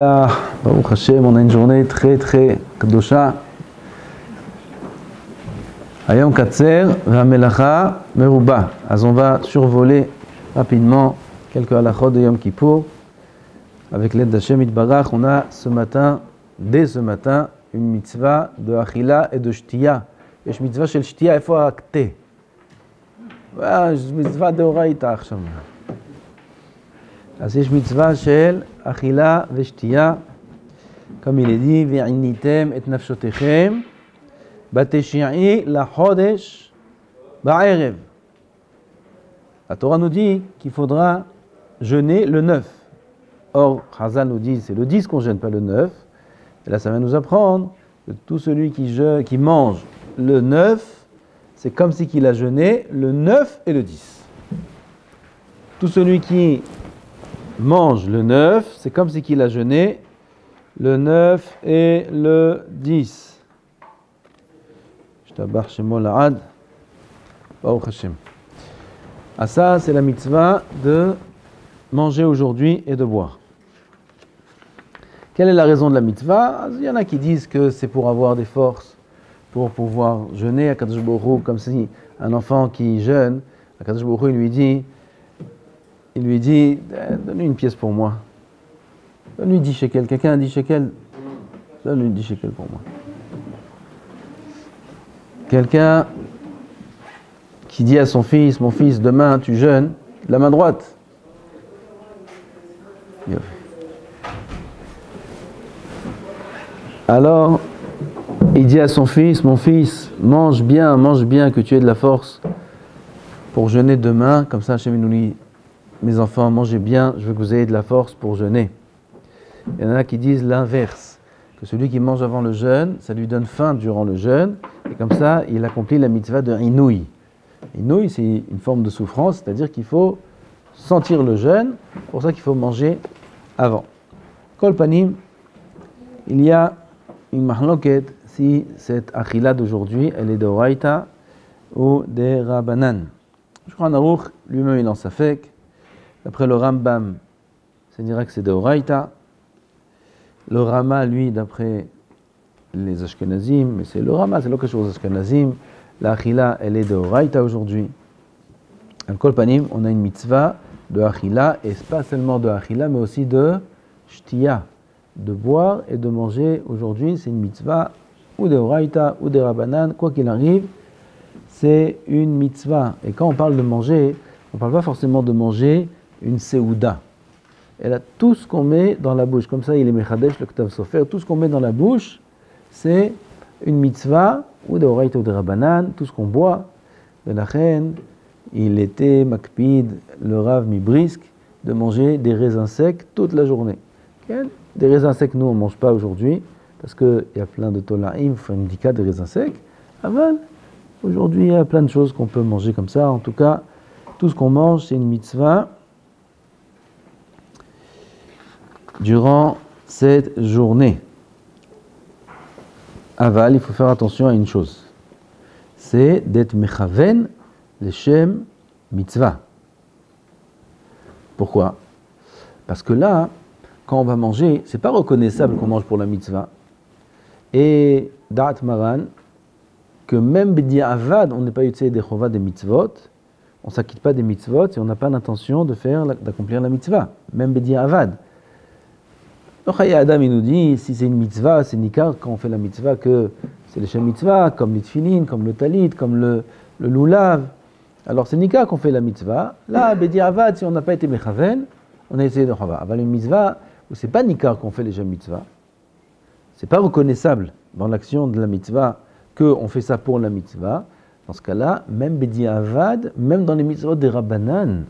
Baruch Hashem, on a une journée très kadosha. Hayom Katser, V'amelacha Meruba. On va survoler rapidement quelques halachot de Yom Kippour. Avec l'aide d'Hashem Yitbarach, on a dès ce matin, une mitzvah de achila et de shtiya. Et une mitzvah shel shtiya, il faut acter. Une mitzvah de oraita achshav. אז יש מצווה של אכילה ושתייה, comme il est dit, ועיניתם את נפשותיכם בתשיעי לחודש בערב. La Torah nous dit qu'il faudra jeûner le 9. Or, Chazal nous dit c'est le 10 qu'on jeûne, pas le 9. Et là, ça va nous apprendre que tout celui qui mange le 9, c'est comme si qu'il a jeûné le 9 et le 10. Tout celui qui mange le 9, c'est comme si qu'il a jeûné le 9 et le 10. Shtabach Shemo La'ad, Baruch Hashem. Ah ça, c'est la mitzvah de manger aujourd'hui et de boire. Quelle est la raison de la mitzvah? Il y en a qui disent que c'est pour avoir des forces, pour pouvoir jeûner. Akadosh Baruch Hu, comme si un enfant qui jeûne, Akadosh Baruch Hu, il lui dit, donne-lui une pièce pour moi. Donne-lui 10 shekels. Quelqu'un a 10 shekels? Donne-lui 10 shekels pour moi. Quelqu'un qui dit à son fils, mon fils, demain tu jeûnes, la main droite. Alors, il dit à son fils, mon fils, mange bien, que tu aies de la force pour jeûner demain, comme ça Hachem nous dit, mes enfants, mangez bien, je veux que vous ayez de la force pour jeûner. Il y en a qui disent l'inverse, que celui qui mange avant le jeûne, ça lui donne faim durant le jeûne, et comme ça, il accomplit la mitzvah de inouï. Inouï, c'est une forme de souffrance, c'est-à-dire qu'il faut sentir le jeûne, c'est pour ça qu'il faut manger avant. Kol panim, il y a une mahloket, si cette achila d'aujourd'hui, elle est de oraita ou de rabanan. Shulchan Aruch, lui-même il en safek. D'après le Rambam, ça dira que c'est de oraita. Le Rama, lui, d'après les Ashkenazim, mais c'est le Rama, c'est l'autre chose aux Ashkenazim. La achila, elle est de oraita aujourd'hui. Al Kol Panim, on a une mitzvah de achila, et pas seulement de achila, mais aussi de shtiya, de boire et de manger aujourd'hui. C'est une mitzvah ou de oraita ou de rabanan, quoi qu'il arrive, c'est une mitzvah. Et quand on parle de manger, on ne parle pas forcément de manger une seouda. Et là, tout ce qu'on met dans la bouche, comme ça il est mechadesh, le Ktav Sofer, tout ce qu'on met dans la bouche, c'est une mitzvah, ou de oraita ou de rabanan, tout ce qu'on boit. De la reine, il était makpid, le Rav Mibrisk, de manger des raisins secs toute la journée. Okay? Des raisins secs, nous on ne mange pas aujourd'hui, parce qu'il y a plein de tolaim, il faut une dika des raisins secs. Aval, aujourd'hui il y a plein de choses qu'on peut manger comme ça. En tout cas, tout ce qu'on mange, c'est une mitzvah durant cette journée. Aval, il faut faire attention à une chose. C'est d'être mechaven leshem mitzvah. Pourquoi? Parce que là, quand on va manger, c'est pas reconnaissable qu'on mange pour la mitzvah. Et da'at maran, que même b'di avad, on n'est pas utilisé des chova des mitzvot, on ne s'acquitte pas des mitzvot et on n'a pas l'intention d'accomplir la mitzvah, même b'di avad. Le Chayei Adam, il nous dit, si c'est une mitzvah, c'est nikar quand on fait la mitzvah, que c'est les shem mitzvah, comme les tfilin, comme le talit, comme le lulav. Alors c'est nikar qu'on fait la mitzvah. Là, b'di avad, si on n'a pas été mechaven, on a essayé de chova. Aval une mitzvah, où c'est pas nikar qu'on fait les shem mitzvah, c'est pas reconnaissable dans l'action de la mitzvah qu'on fait ça pour la mitzvah. Dans ce cas-là, même b'di avad, même dans les mitzvot des rabbanan,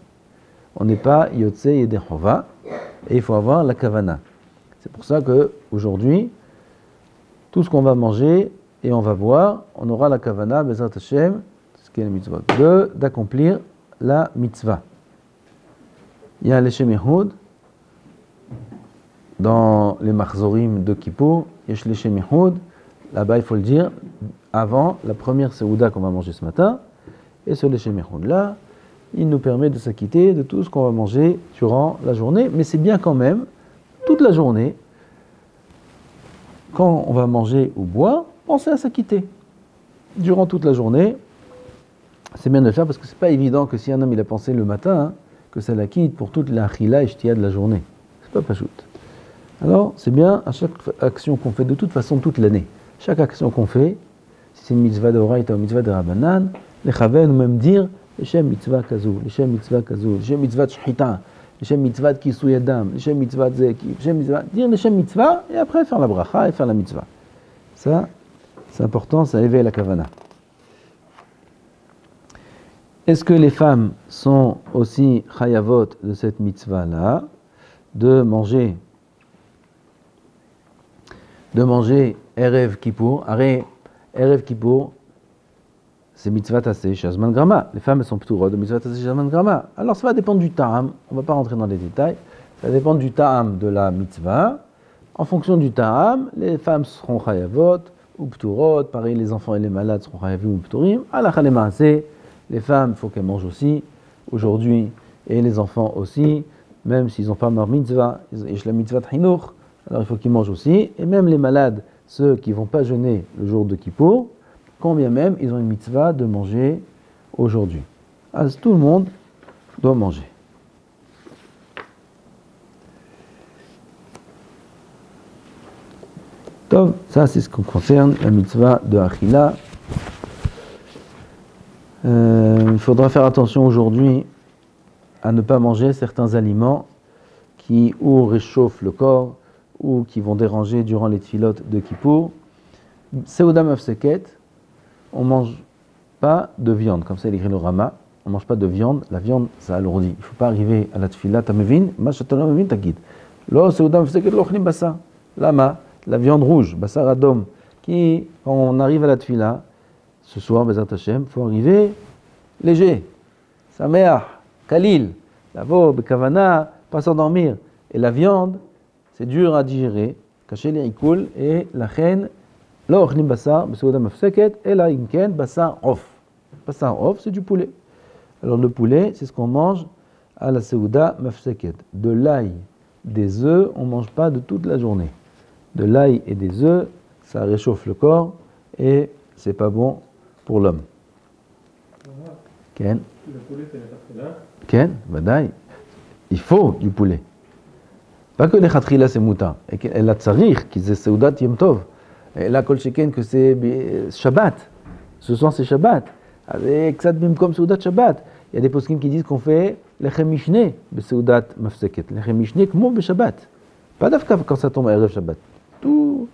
on n'est pas yotze yedei chova, et il faut avoir la kavana. C'est pour ça qu'aujourd'hui, tout ce qu'on va manger et on va boire, on aura la kavana, bezrat Hashem, ce qui est la mitzvah, d'accomplir la mitzvah. Il y a les Shem Yehoud, dans les Machzorim de Kippour, il y a les Shem Yehoud, là-bas il faut le dire, avant la première seouda qu'on va manger ce matin, et ce les Shem Yehoud là, il nous permet de s'acquitter de tout ce qu'on va manger durant la journée, mais c'est bien quand même toute la journée quand on va manger ou boire, pensez à s'acquitter. Durant toute la journée, c'est bien de le faire parce que c'est pas évident que si un homme il a pensé le matin, hein, que ça l'acquitte pour toute la chila et shtia de la journée. C'est pas pachout. Alors, c'est bien à chaque action qu'on fait, de toute façon, toute l'année. Chaque action qu'on fait, si c'est une mitzvah de Horaïta ou mitzvah de Rabbanan, les chaven ou même dire, Leshem mitzvah kazou, Leshem mitzvah kazou, Leshem mitzvah de shchita, Leshem mitzvah de kisou yadam, Leshem mitzvah de zeki, Leshem mitzvah, dire Leshem mitzvah, et après faire la bracha et faire la mitzvah. Ça, c'est important, ça éveille la kavana. Est-ce que les femmes sont aussi chayavot de cette mitzvah-là, de manger Erev Kippour? Erev Kippour, c'est mitzvah tassé shazman grama. Les femmes elles sont plutôt de mitzvah tassé shazman grama. Alors ça va dépendre du ta'am, on ne va pas rentrer dans les détails, ça va dépendre du ta'am de la mitzvah. En fonction du ta'am, les femmes seront chayavot ou pturot, pareil les enfants et les malades seront chayavim ou pturim. Halakha le ma'aseh, les femmes, il faut qu'elles mangent aussi, aujourd'hui, et les enfants aussi, même s'ils n'ont pas leur mitzvah, ils ont la mitzvah de Hinour, alors il faut qu'ils mangent aussi, et même les malades, ceux qui ne vont pas jeûner le jour de Kippour, quand bien même ils ont une mitzvah de manger aujourd'hui. Alors tout le monde doit manger. Donc, ça c'est ce qui concerne la mitzvah de Achila. Il faudra faire attention aujourd'hui à ne pas manger certains aliments qui ou réchauffent le corps ou qui vont déranger durant les tfilotes de Kippour. Seuda mafseket, on ne mange pas de viande, comme ça il écrit le Rama, on ne mange pas de viande, la viande ça alourdit. Il ne faut pas arriver à la tfila, tamevin, machatana mevin takid. Lo seuda mafseket lo chlim basa. Lama, la viande rouge, basar adom, qui, quand on arrive à la tfila, ce soir, Bezat Hashem, il faut arriver léger. Sameach, Kalil, Lavo, Bekavana, pas s'endormir. Et la viande, c'est dur à digérer, cacher les ikoul, et la reine, la ochnim basar, besouda mafseket, et la inken, basar off. Basar off, c'est du poulet. Alors le poulet, c'est ce qu'on mange à la seuda mafseket. De l'ail, des œufs, on ne mange pas de toute la journée. De l'ail et des œufs, ça réchauffe le corps, et c'est pas bon pour l'homme. Ken? Le poulet fait la khatrila. Ken? Badaï. Il faut du poulet. Pas que les khatrila c'est mouta. Et la tsarir, qui c'est seudat yom tov. Et la kol sheken que c'est Shabbat. Ce soir c'est Shabbat. Avec ksat bimkom seudat Shabbat. Il y a des poskim qui disent qu'on fait lechem mishne be seudat mafseket. Lechem mishne comme be Shabbat. Pas d'afka quand ça tombe à Erev Shabbat. Tous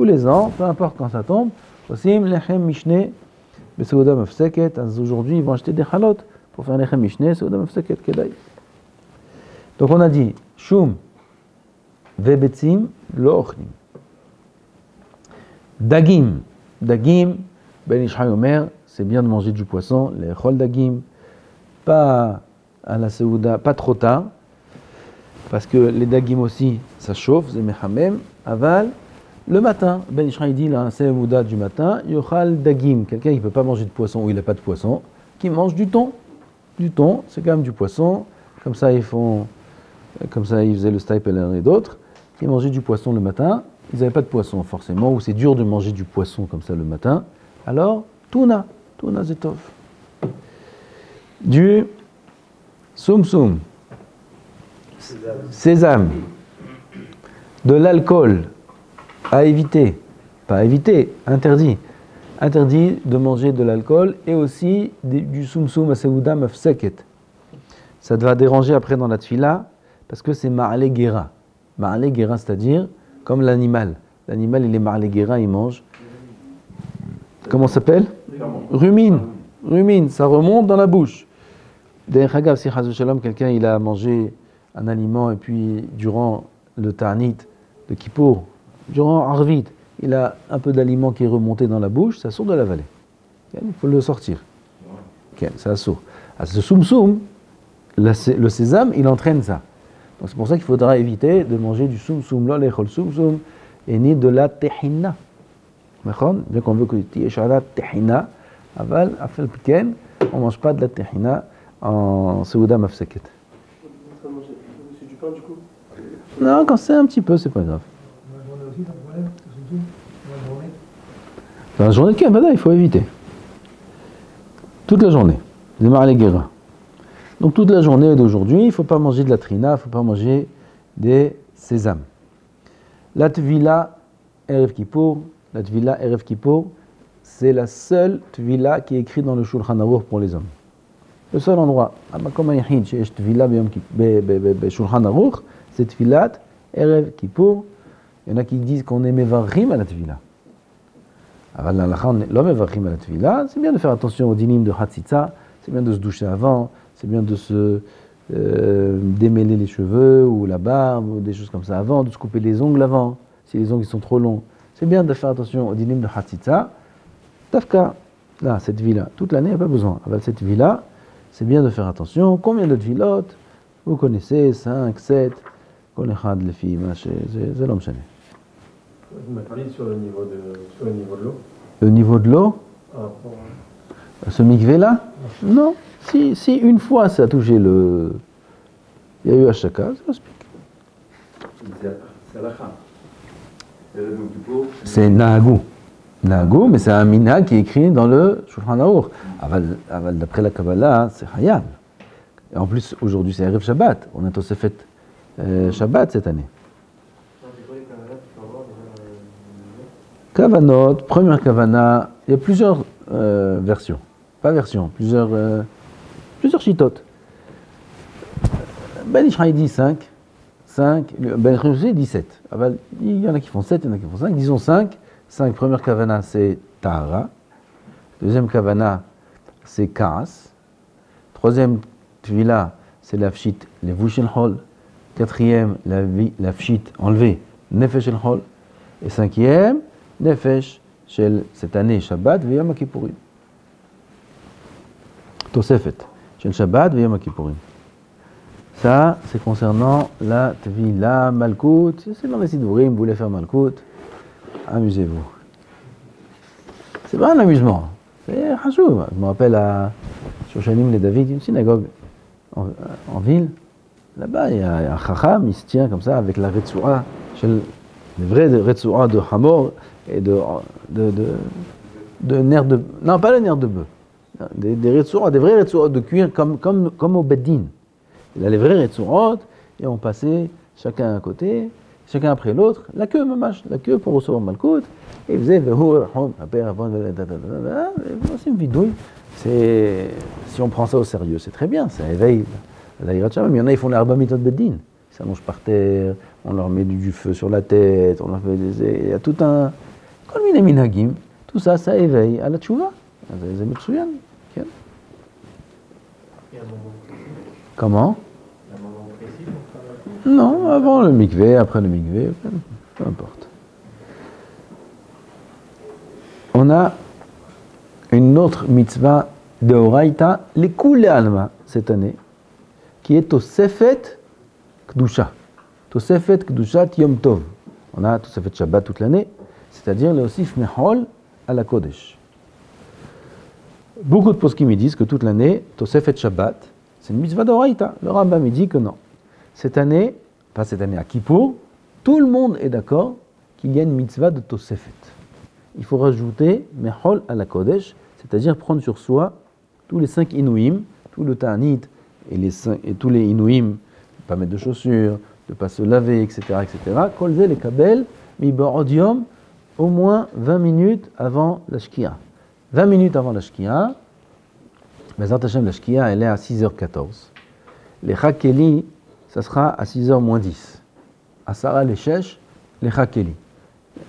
les ans, peu importe quand ça tombe, aussi lechem mishne. Besouda mafseket, aujourd'hui ils vont acheter des halot pour faire lechem mishne, Besouda mafseket kedai. Donc on a dit shum vebetzim lo ochlim. Dagim, Ben Ishai Omer, c'est bien de manger du poisson, les chol dagim, pas à la seouda, pas trop tard, parce que les dagim aussi ça chauffe, c'est mehamem, aval. Le matin, Ben Ishraï dit, là, c'est Mouda du matin, Yochal Dagim, quelqu'un qui ne peut pas manger de poisson ou il n'a pas de poisson, qui mange du thon. Du thon, c'est quand même du poisson, comme ça ils faisaient le Stapler et d'autres, qui mangeaient du poisson le matin, ils n'avaient pas de poisson forcément, ou c'est dur de manger du poisson comme ça le matin, alors, tuna zetov. Du sum, sésame, de l'alcool, à éviter, pas éviter, interdit de manger de l'alcool et aussi du soum à seouda mafseket. Ça va déranger après dans la tfila parce que c'est ma'ale gera. Ma'ale gera, c'est-à-dire comme l'animal. L'animal il est ma'ale gera, il mange. Comment ça s'appelle? Rumine, ça remonte dans la bouche. D'ailleurs, si Chazou Shalom, quelqu'un il a mangé un aliment et puis durant le ta'anit de Kippour, durant Arvit, il a un peu d'aliment qui est remonté dans la bouche, ça sort de la vallée. Il faut le sortir. Ça sort. Ce soum, le sésame, il entraîne ça. Donc c'est pour ça qu'il faudra éviter de manger du soum, là, l'échol soum, et ni de la tehina. Bien qu'on veut que tu aies la tehina, aval, afel piken, on ne mange pas de la tehina en seouda mafseket. C'est du pain du coup? Non, quand c'est un petit peu, c'est pas grave. On a aussi un problème, Dans la journée de Kavada, il faut éviter. Toute la journée. Donc toute la journée d'aujourd'hui, il ne faut pas manger de la trina, il ne faut pas manger des sésames. La tvila Erev Kippour, c'est la seule tvila qui est écrite dans le Shulchan Aruch pour les hommes. Le seul endroit, c'est tvilat Erev Kippour. Il y en a qui disent qu'on est mevarim à la tvila. C'est bien de faire attention aux dinim de Hatzitza, c'est bien de se doucher avant, c'est bien de se démêler les cheveux ou la barbe ou des choses comme ça avant, de se couper les ongles avant, si les ongles sont trop longs. C'est bien de faire attention aux dinim de Hatzitza. Tafka, là, cette vie-là, toute l'année, il n'y a pas besoin. Avec cette vie-là, c'est bien de faire attention. Combien de tvilotes vous connaissez? 5, 7, Kolechad, les filles, c'est l'homme chané. Vous m'avez parlé sur le niveau de l'eau. Le niveau de l'eau ce mikvé-là? Non. Si une fois ça a touché le... Il y a eu Hashaka, ça explique. C'est la fin. C'est Nahagou. Nahagou, mais c'est un minhag qui est écrit dans le Shulchan Aruch. D'après la Kabbalah, c'est Hayab. Et en plus, aujourd'hui, c'est Erev Shabbat. On a tous fait Shabbat cette année. Kavanot, première Kavana, il y a plusieurs versions. Pas versions, plusieurs chitotes. Ben Ishraï dit 5, Ben Ishraï dit 7. Il y en a qui font 7, il y en a qui font 5. Disons 5. 5, première Kavana, c'est Tahara. Deuxième Kavana, c'est Kaas. Troisième Tvila, c'est l'Afshit, les Vushel Hol. Quatrième, l'Afshit, enlevé, Nefesh el Hol. Et cinquième, Nefesh, cette année, Shabbat, V'yom HaKippurim. Tosefet, Shel Shabbat, V'yom HaKippurim. Ça, c'est concernant la Tvila Malkout. C'est dans les Sidourim, vous voulez faire Malkout, amusez-vous. C'est pas un amusement, c'est Hachou. Je me rappelle à Shoshanim les David, une synagogue en ville. Là-bas, il y a un Chacham, il se tient comme ça avec la Retsoura, les vrais Retsoura de Hamor et de nerfs de... Non, pas le nerf de bœuf. Des Retsoura, des vrais Retsoura de cuir comme au Beddin. Il a les vrais Retsoura et on passait chacun à côté, chacun après l'autre, la queue pour recevoir Malkout. Et il faisait c'est une vidouille. Si on prend ça au sérieux, c'est très bien, ça éveille la Yirat Shamayim. Il y en a, ils font les Arba Mitzvot Beddin. Ils s'allongent par terre, on leur met du feu sur la tête, on leur fait il y a tout un... Kol miné minhagim, tout ça, ça éveille à la tchouva. C'est Mitsuyan. Comment? Il y a un moment précis pour faire la coupe? Non, avant le mikvé, après le mikvé, peu importe. On a une autre mitzvah de Oraïta, les Koulé Alma, cette année, qui est Tosefet Kdusha. Tosefet Kdusha Yom Tov. On a Tosefet Shabbat toute l'année, c'est-à-dire le Osif Mehol à la Kodesh. Beaucoup de poskim me disent que toute l'année, Tosefet Shabbat, c'est une mitzvah d'Oraïta. Le Rambam me dit que non. Cette année, pas cette année à Kippour, tout le monde est d'accord qu'il y a une mitzvah de Tosefet. Il faut rajouter Mehol à la Kodesh, c'est-à-dire prendre sur soi tous les 5 Inouïm, tout le Ta'anit et tous les Inouïm, ne pas mettre de chaussures, de ne pas se laver, etc. Kolze les Kabel, mi Ba'odium, au moins 20 minutes avant la Shkia. 20 minutes avant la Shkia, Bezrat Hashem, la Shkia, elle est à 6h14. Les Chakeli, ça sera à 6h moins 10. À Sarah, les Shesh, les Chakeli.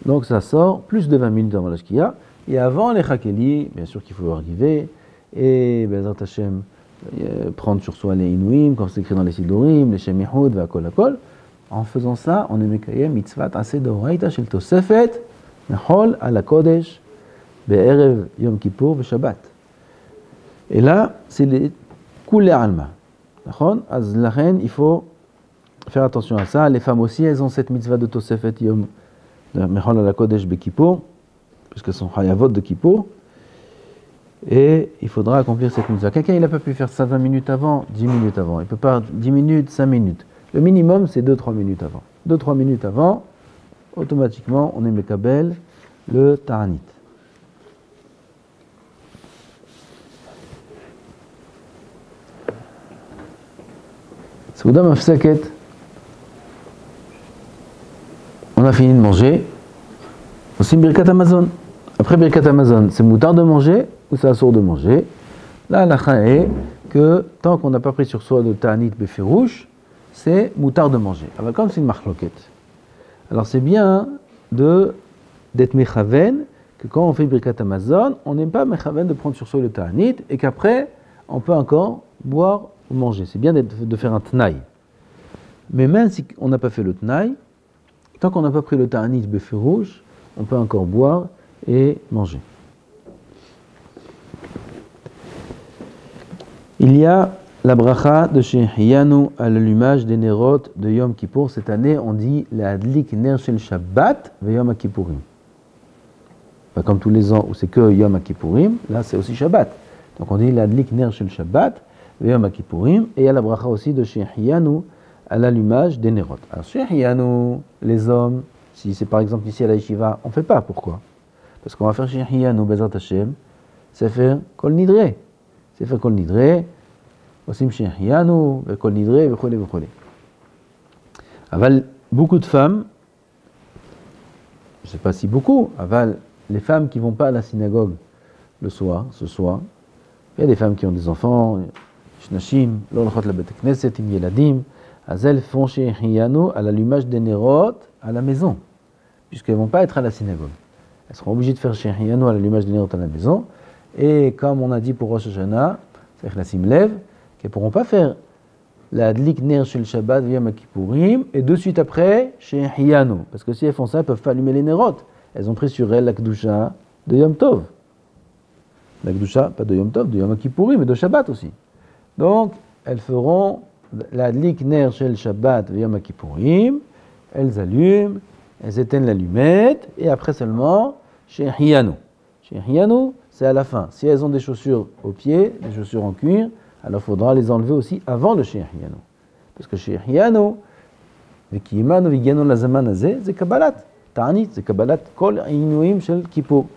Donc ça sort plus de 20 minutes avant la Shkia. Et avant les Chakeli, bien sûr qu'il faut arriver. Et Bezrat Hashem, prendre sur soi les Inouïm, comme c'est écrit dans les Sidurim, les Shemihoud, Vakol Akol. En faisant ça, on est Mekayem mitzvat assez d'Oraïta shel Tosefet, Mechol à la Kodesh, Be'erev Yom Kippour, Shabbat. Et là, c'est les Koulé Alma. Az lachen, il faut faire attention à ça. Les femmes aussi, elles ont cette mitzvah de Tosefet Yom Mechol à la Kodesh Be Kippour, puisqu'elles sont Hayavot de Kippour. Et il faudra accomplir cette mitzvah. Quelqu'un, il n'a pas pu faire ça 20 minutes avant, 10 minutes avant. Il ne peut pas 10 minutes, 5 minutes. Le minimum, c'est 2-3 minutes avant. 2-3 minutes avant, automatiquement on est mekabel le ta'anit. Souda mafsaket. On a fini de manger. Aussi birkat Amazon. Après birkat Amazon, c'est moutard de manger ou c'est assour de manger. Là, la halakha est que tant qu'on n'a pas pris sur soi de ta'anit befirouche, c'est moutard de manger. Alors comme c'est une marloquette. Alors c'est bien d'être mechaven, que quand on fait birkat Amazon, on n'est pas mechaven de prendre sur soi le ta'anit et qu'après, on peut encore boire ou manger. C'est bien de faire un tnaï. Mais même si on n'a pas fait le tnaï, tant qu'on n'a pas pris le ta'anit befirouche, on peut encore boire et manger. Il y a la bracha de Shehiyanu à l'allumage des Nerot de Yom Kippour. Cette année, on dit la Adlik Ner Shel Shabbat ve Yom Kippourim. Pas comme tous les ans où c'est que Yom Kippourim, là c'est aussi Shabbat. Donc on dit la Adlik Ner Shel Shabbat ve Yom Kippourim. Et il y a la bracha aussi de Shehiyanu à l'allumage des Nerot. Alors Shehiyanu, les hommes, si c'est par exemple ici à la Yeshiva, on ne fait pas. Pourquoi? Parce qu'on va faire Shehiyanu Bezat Hashem, c'est faire Kol Nidre. C'est faire Kol Nidre. Osim Shehiyanu, Kol Nidre, Vechole, Vechole. Aval, beaucoup de femmes, je ne sais pas si beaucoup, aval, les femmes qui ne vont pas à la synagogue le soir, ce soir, il y a des femmes qui ont des enfants, Shnashim, Lolchot la Bet Knesset, Im Yeladim, elles font Shehiyanu à l'allumage des Nerot à la maison, puisqu'elles ne vont pas être à la synagogue. Elles seront obligées de faire Shehiyanu à l'allumage des Nerot à la maison, et comme on a dit pour Rosh Hashanah, c'est la Simlev, qu'elles ne pourront pas faire la Adlik Ner Shel Shabbat Yom Kippourim, et de suite après, Shehiyanu. Parce que si elles font ça, elles ne peuvent pas allumer les Nerot. Elles ont pris sur elles la Kedusha de Yom Tov. La Kedusha, pas de Yom Tov, de Yom Kippourim, mais de Shabbat aussi. Donc, elles feront la Adlik Ner Shel Shabbat Yom Kippourim, elles allument, elles éteignent l'allumette, et après seulement, Shehiyanu. Shehiyanu, c'est à la fin. Si elles ont des chaussures aux pieds, des chaussures en cuir, alors il faudra les enlever aussi avant le Shehiyanu. Parce que Shehiyanu, V'kiyimanu v'giyanu lazaman hazeh, c'est Kabbalat. Ta'anit, c'est Kabbalat kol inuim shel Kippour.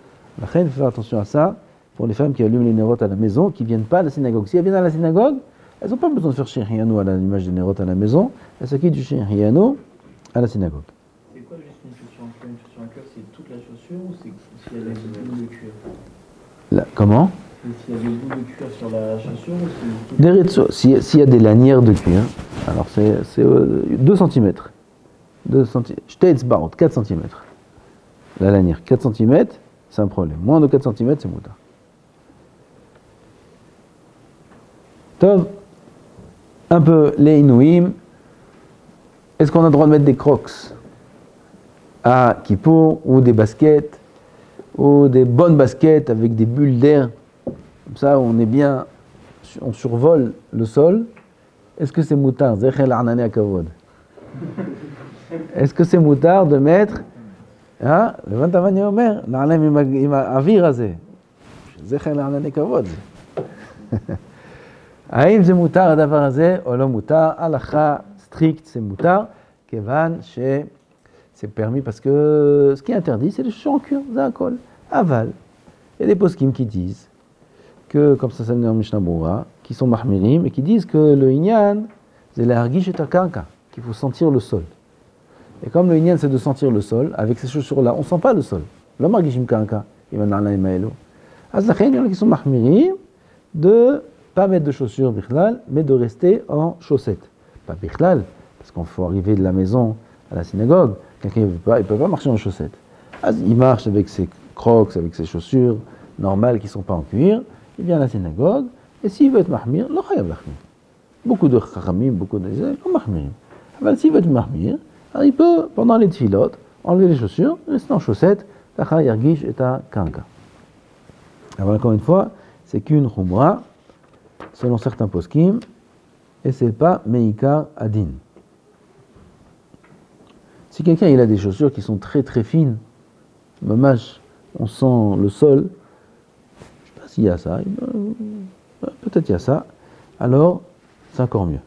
La reine, il faut faire attention à ça pour les femmes qui allument les nérotes à la maison, qui ne viennent pas à la synagogue. Si elles viennent à la synagogue, elles n'ont pas besoin de faire Shehiyanu à l'image des nérotes à la maison, elles s'acquittent du Shehiyanu à la synagogue. C'est quoi juste une chaussure en cuir? Une chaussure en cuir, c'est toute la chaussure ou c'est si elle a des bouts de cuir? Là, comment? S'il y a des bouts de cuir sur la chaussure ou c'est toute... Des ritsos, s'il y a des lanières de cuir, alors c'est 2 cm. 2 cm. Shtetzbarot, 4 cm. La lanière, 4 cm, c'est un problème. Moins de 4 cm, c'est moutard. Tov, un peu les Inouïm. Est-ce qu'on a le droit de mettre des crocs à Kippour ou des baskets ou des bonnes baskets avec des bulles d'air? Comme ça, on est bien, on survole le sol. Est-ce que c'est moutard? Est-ce que c'est moutard de mettre le Vantavani Omer, l'Arnem il m'a avir azé. Zecher l'Arnane Kavod. האם זה מותר הדבר הזה או לא מותר? הלכה stricte, c'est moutar, kevan, c'est permis parce que ce qui est interdit, c'est les chaussures en cuir, zakol. Aval, il y a des poskim qui disent que, comme ça s'appelle dans Mishnah Berurah, qui sont mahmirim et qui disent que le inyan, c'est la hargish et takanka, qu'il faut sentir le sol. Et comme le inyan, c'est de sentir le sol, avec ces chaussures-là, on ne sent pas le sol. Le margishim kanka, il va n'ala emaelo. Azlachen, il y en a qui sont mahmirim de pas mettre de chaussures bichlal, mais de rester en chaussettes. Pas bichlal, parce qu'il faut arriver de la maison à la synagogue. Quelqu'un ne peut pas marcher en chaussettes. Il marche avec ses crocs, avec ses chaussures normales qui ne sont pas en cuir, il vient à la synagogue, et s'il veut être mahmir, lo chayav lachmir. Beaucoup de chachamim, beaucoup de gens, non mahmirim. Mais s'il veut être mahmir, alors il peut, pendant les tfilotes, enlever les chaussures, rester en chaussettes, tacha yargish et ta kanka. Alors encore une fois, c'est qu'une khumra, selon certains poskim, et c'est pas meikar adin. Si quelqu'un il a des chaussures qui sont très très fines, mamash, on sent le sol, je sais pas s'il y a ça, peut-être il y a ça, alors c'est encore mieux.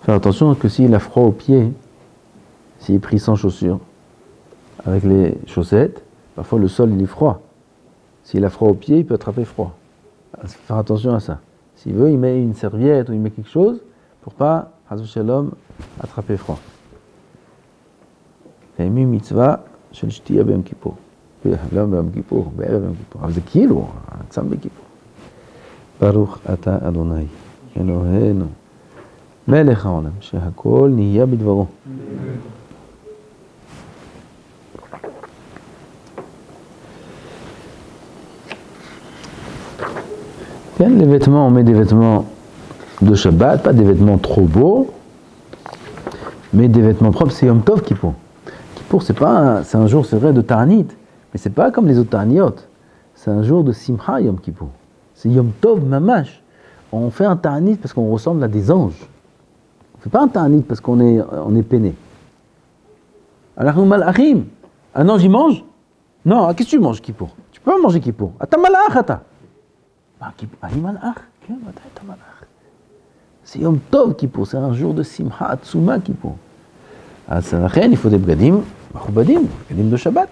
Faire attention que s'il a froid aux pieds, s'il est pris sans chaussures, avec les chaussettes, parfois le sol il est froid. S'il a froid aux pieds, il peut attraper froid. Faire attention à ça. S'il veut, il met une serviette ou il met quelque chose pour pas, Hazou Shalom, attraper froid. קיימים מצווה של שתייה ביום כיפור. לא ביום כיפור, בערב יום כיפור. אבל זה כאילו, הצם בכיפור. ברוך אתה אדוני, אלוהינו, מלך העולם, שהכל נהיה בדברו. כן, les vêtements, on met des vêtements de Shabbat, pas des vêtements trop beaux, mais des vêtements propres, c'est Yom Tov Kippour. Kippour, c'est un jour, c'est vrai, de Ta'anit, mais c'est pas comme les autres Ta'aniot. C'est un jour de Simcha Yom Kippour. C'est Yom Tov Mamash. On fait un Ta'anit parce qu'on ressemble à des anges. On fait pas un Ta'anit parce qu'on est peiné. Alors, Malachim, un ange il mange? Non, qu'est-ce que tu manges Kippour? Tu peux pas manger Kippour. Ata Malach, ata. C'est Yom Tov Kippour, c'est un jour de Simcha Atzuma Kippour. À Sanachem, il faut des bgadim, machubadim, bgadim de Shabbat.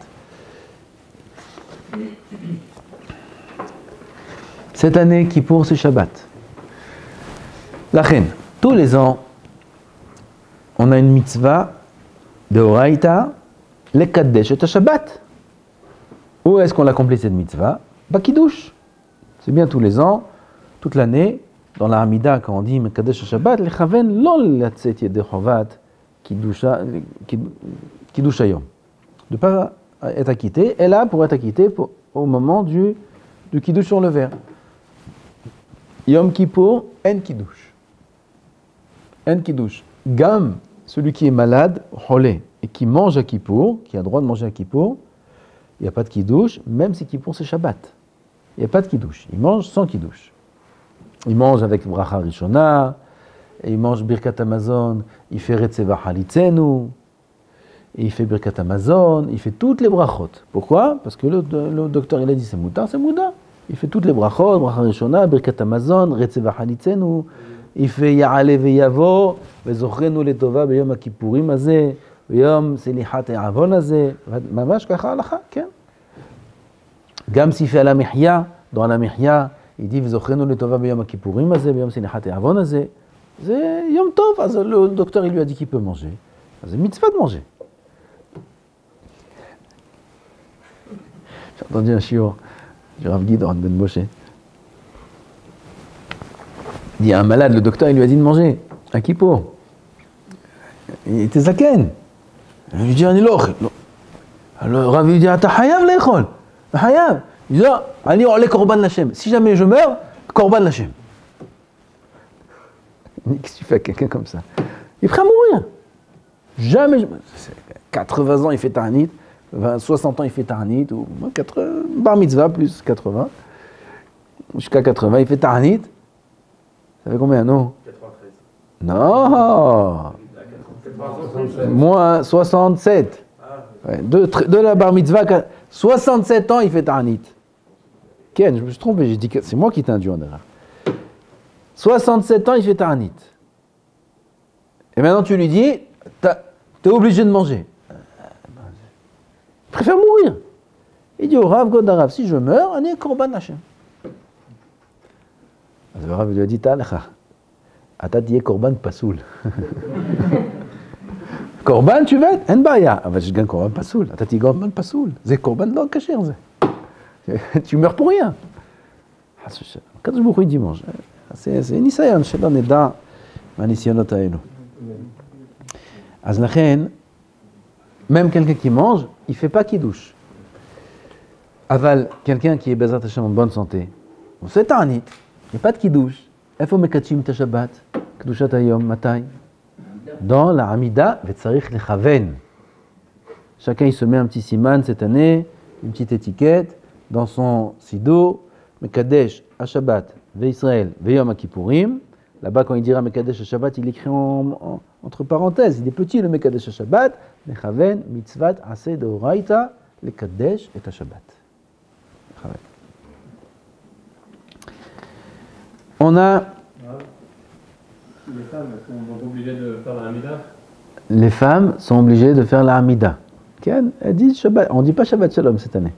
Cette année, Kippour, c'est Shabbat. Lachen, tous les ans, on a une mitzvah de Horaïta, le Kaddesh et Shabbat. Où est-ce qu'on l'accomplit cette mitzvah? Bakidouche. C'est bien tous les ans, toute l'année, dans la Hamida, quand on dit Mekadesh Shabbat, le Chaven lol yatzet yedei chovat kidusha yom. De ne pas être acquitté, et là pour être acquitté au moment du kiddush sur le verre. Yom Kippour, en kiddush. En kiddush. Gam, celui qui est malade, cholé, et qui mange à Kippour, qui a le droit de manger à Kippour, il n'y a pas de kiddush, même si Kippour c'est Shabbat. Il n'y a pas de kiddush. Il mange sans kiddush. Il mange avec bracha rishona, et il mange birkat Hamazon, il fait retzeva halitzenu, il fait birkat Hamazon, il fait toutes les brachot. Pourquoi? Parce que le docteur il a dit c'est moutar, c'est mouda. Il fait toutes les brachot, bracha rishona, birkat Hamazon, retzeva halitzenu, il fait ya'ale ve'yavo, ve'zochrenu letova beyom ha'kippurim hazeh, beyom selihat ha'avon hazeh, mamash kacha halacha, ken. Gam s'il fait à la mihya, dans la mihya, il dit V'zochrenu letova b'yom ha'kippurim hazeh, b'yom selihat ha'avon hazeh. C'est Yom Tov. Le docteur il lui a dit qu'il peut manger. C'est mitzvah de manger. J'ai entendu un shiur du Rav Gidon Ben Moshe. Il dit à un malade, le docteur il lui a dit de manger un kippour. Il était zaken. Il lui dit Aniloch. Alors le Rav lui dit Ata hayav leichol. Hayav. Il dit Ani ole korban l'Hashem. Si jamais je meurs, korban l'Hashem. Qu'est-ce que tu fais à quelqu'un comme ça? Il est prêt à mourir. Jamais. 80 ans, il fait Ta'anit. 60 ans, il fait Ta'anit. Ou 80, bar mitzvah plus 80. Jusqu'à 80, il fait Ta'anit. Ça fait combien, non? 93. Non. Moins 67. Ouais, de la bar mitzvah, 67 ans, il fait Ta'anit. Ken, je me suis trompé, j'ai dit que c'est moi qui t'ai induit en erreur. 67 ans, il fait Ta'anit. Et maintenant, tu lui dis, t'es obligé de manger. Il préfère mourir. Il dit au Rav Godarav, si je meurs, on est korban Hashem. Le Rav lui a dit, Ta'alecha, ata tiye korban pasoul. Korban, tu veux être? En baya. Ah, je gagne korban pasoul. Ata tiye korban pasoul. C'est korban non caché. Tu meurs pour rien. Quand je me dis dimanche. C'est ניסיון שלא נדע מהניסיונות האלו. אז לכן, même quelqu'un qui mange, il ne fait pas kiddush. Aval, quelqu'un qui est Bezrat Hashem en bonne santé, c'est Ta'anit, il n'y a pas de kiddush. איפה מקדשים את השבת? קדושת היום, מתי? Dans la Hamida, וצריך לכוון. Chacun il se met un petit siman cette année, une petite étiquette, dans son sido, Mekadesh, Shabbat, Ve'Israël, Ve'yom HaKippurim. Là-bas, quand il dira Mekadesh Shabbat, il écrit entre parenthèses. Il est petit le Mekadesh Shabbat. Mechaven, mitzvat, aseh de Horaïta, le Kadesh et Shabbat. On a Les femmes sont donc obligées de faire la Hamida. Les femmes sont obligées de faire la Hamida. Ken, elles disent Shabbat. On ne dit pas Shabbat Shalom cette année.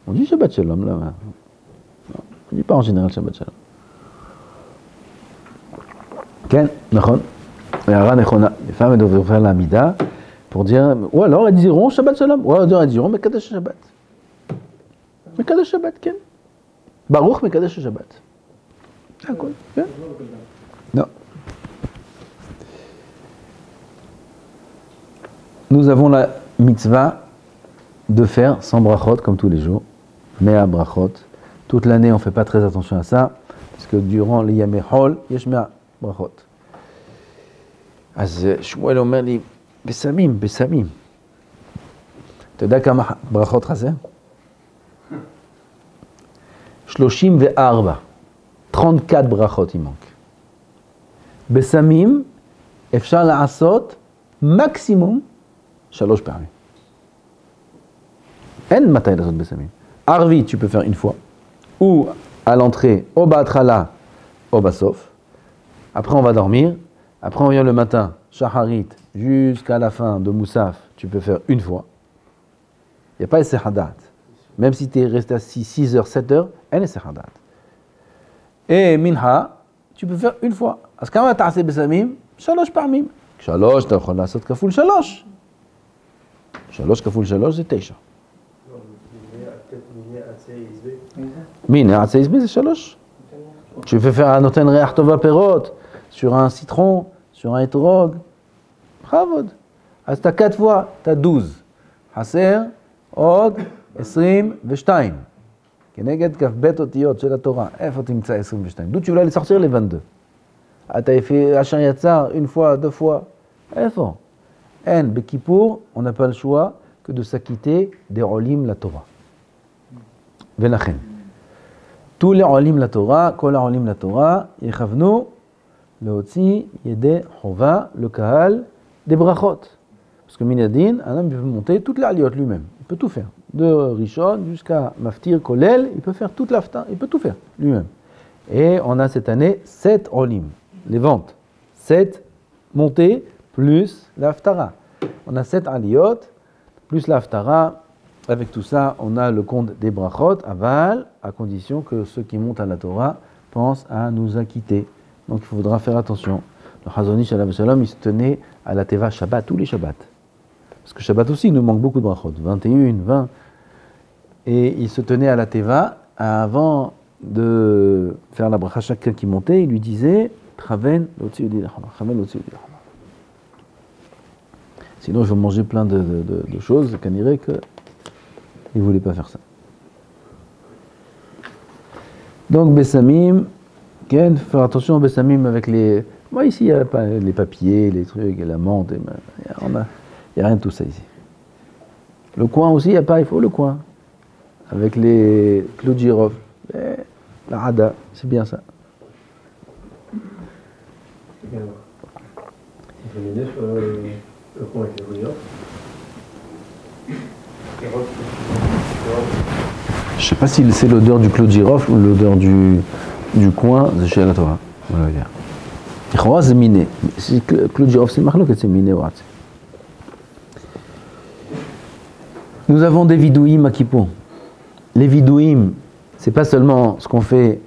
On dit Shabbat Shalom là. Non, on ne dit pas en général Shabbat Shalom. Ken, Nechon. Les femmes elles doivent faire la Hamida pour dire. Ou alors elles diront Shabbat Shalom. Ou alors elles diront Mekadesh Shabbat. Mekadesh Shabbat, Ken. Baruch Mekadesh Shabbat. Ah quoi? Non. Nous avons la mitzvah de faire 100 brachot comme tous les jours, mais à brachot. Toute l'année, on ne fait pas très attention à ça, parce que durant les yamei hol, yesh mea brachot. אז שמואל אומר לי, בסמים. אתה יודע כמה ברכות חסר? 34. 34 ברכות il manque. בסמים אפשר לעשות מקסימום 3 פעמים. אין מתי לעשות בסמים. ערבית, tu peux faire une fois, ou à l'entrée, au בהתחלה, au בסוף. Après on va dormir, après on vient le matin, shaharit, jusqu'à la fin de Moussaf, tu peux faire une fois. Il n'y a pas de hadat. Même si tu es resté assis 6 heures, 7 heures, elle est hadat. Et minha, tu peux faire une fois. אז כמה תעשה בסמים? 3 פעמים. 3 אתה יכול לעשות כפול 3. 3 כפול 3 זה 9. מיני עצי עזבי זה 3. Tu peux faire un נותן ריח טוב בפירות, sur un citron, sur un étrog. בכבוד. אז אתה 4 fois, אתה 12. חסר עוד 22. כנגד כ"ב אותיות של התורה. איפה תמצא 22? D'où tu voulais aller sortir les 22? אתה fait Hachan Yatzar une fois, 2 fois. איפה? אין, בכיפור, on n'a pas le choix que de s'acquitter des עולים לתורה. ולכן, tous les עולים לתורה, כל העולים לתורה, יכוונו להוציא ידי חובה לקהל des brachot. Parce que Minadin, un homme peut monter toute l'aliyot lui-même. Il peut tout faire. De Rishon jusqu'à Maftir, Kolel, il peut faire toute l'afta, il peut tout faire lui-même. Et on a cette année 7 olim, les ventes. 7 montées plus l'aftara. On a 7 aliyot plus l'aftara. Avec tout ça, on a le compte des brachot, aval, à condition que ceux qui montent à la Torah pensent à nous acquitter. Donc il faudra faire attention. Le Chazon Ish alav shalom, il se tenait à la Teva Shabbat, tous les Shabbats. Parce que Shabbat aussi, il nous manque beaucoup de brachot, 21, 20. Et il se tenait à la Teva, avant de faire la bracha, chacun qui montait, il lui disait Traven l'otzi udi l'achama, Traven l'otzi udi l'achama. Sinon, je vais manger plein de choses, qu'on dirait qu'il ne voulait pas faire ça. Donc, Bessamim, Ken, faire attention aux Bessamim avec les. Moi, ici, il n'y a pas les papiers, les trucs, la menthe, il n'y a rien de tout ça ici. Le coin aussi, il n'y a pas, il faut le coin. Avec les clous de girofle, la hada, c'est bien ça. Vous avez une idée sur le coin avec les clous de girofle? Je ne sais pas si c'est l'odeur du clou de girofle ou l'odeur du coin de chez la Torah. On va dire. C'est miné. Si le clou de girofle c'est marloque, c'est miné. Nous avons des vidouim à Kippour. Les vidouim, c'est pas seulement ce qu'on fait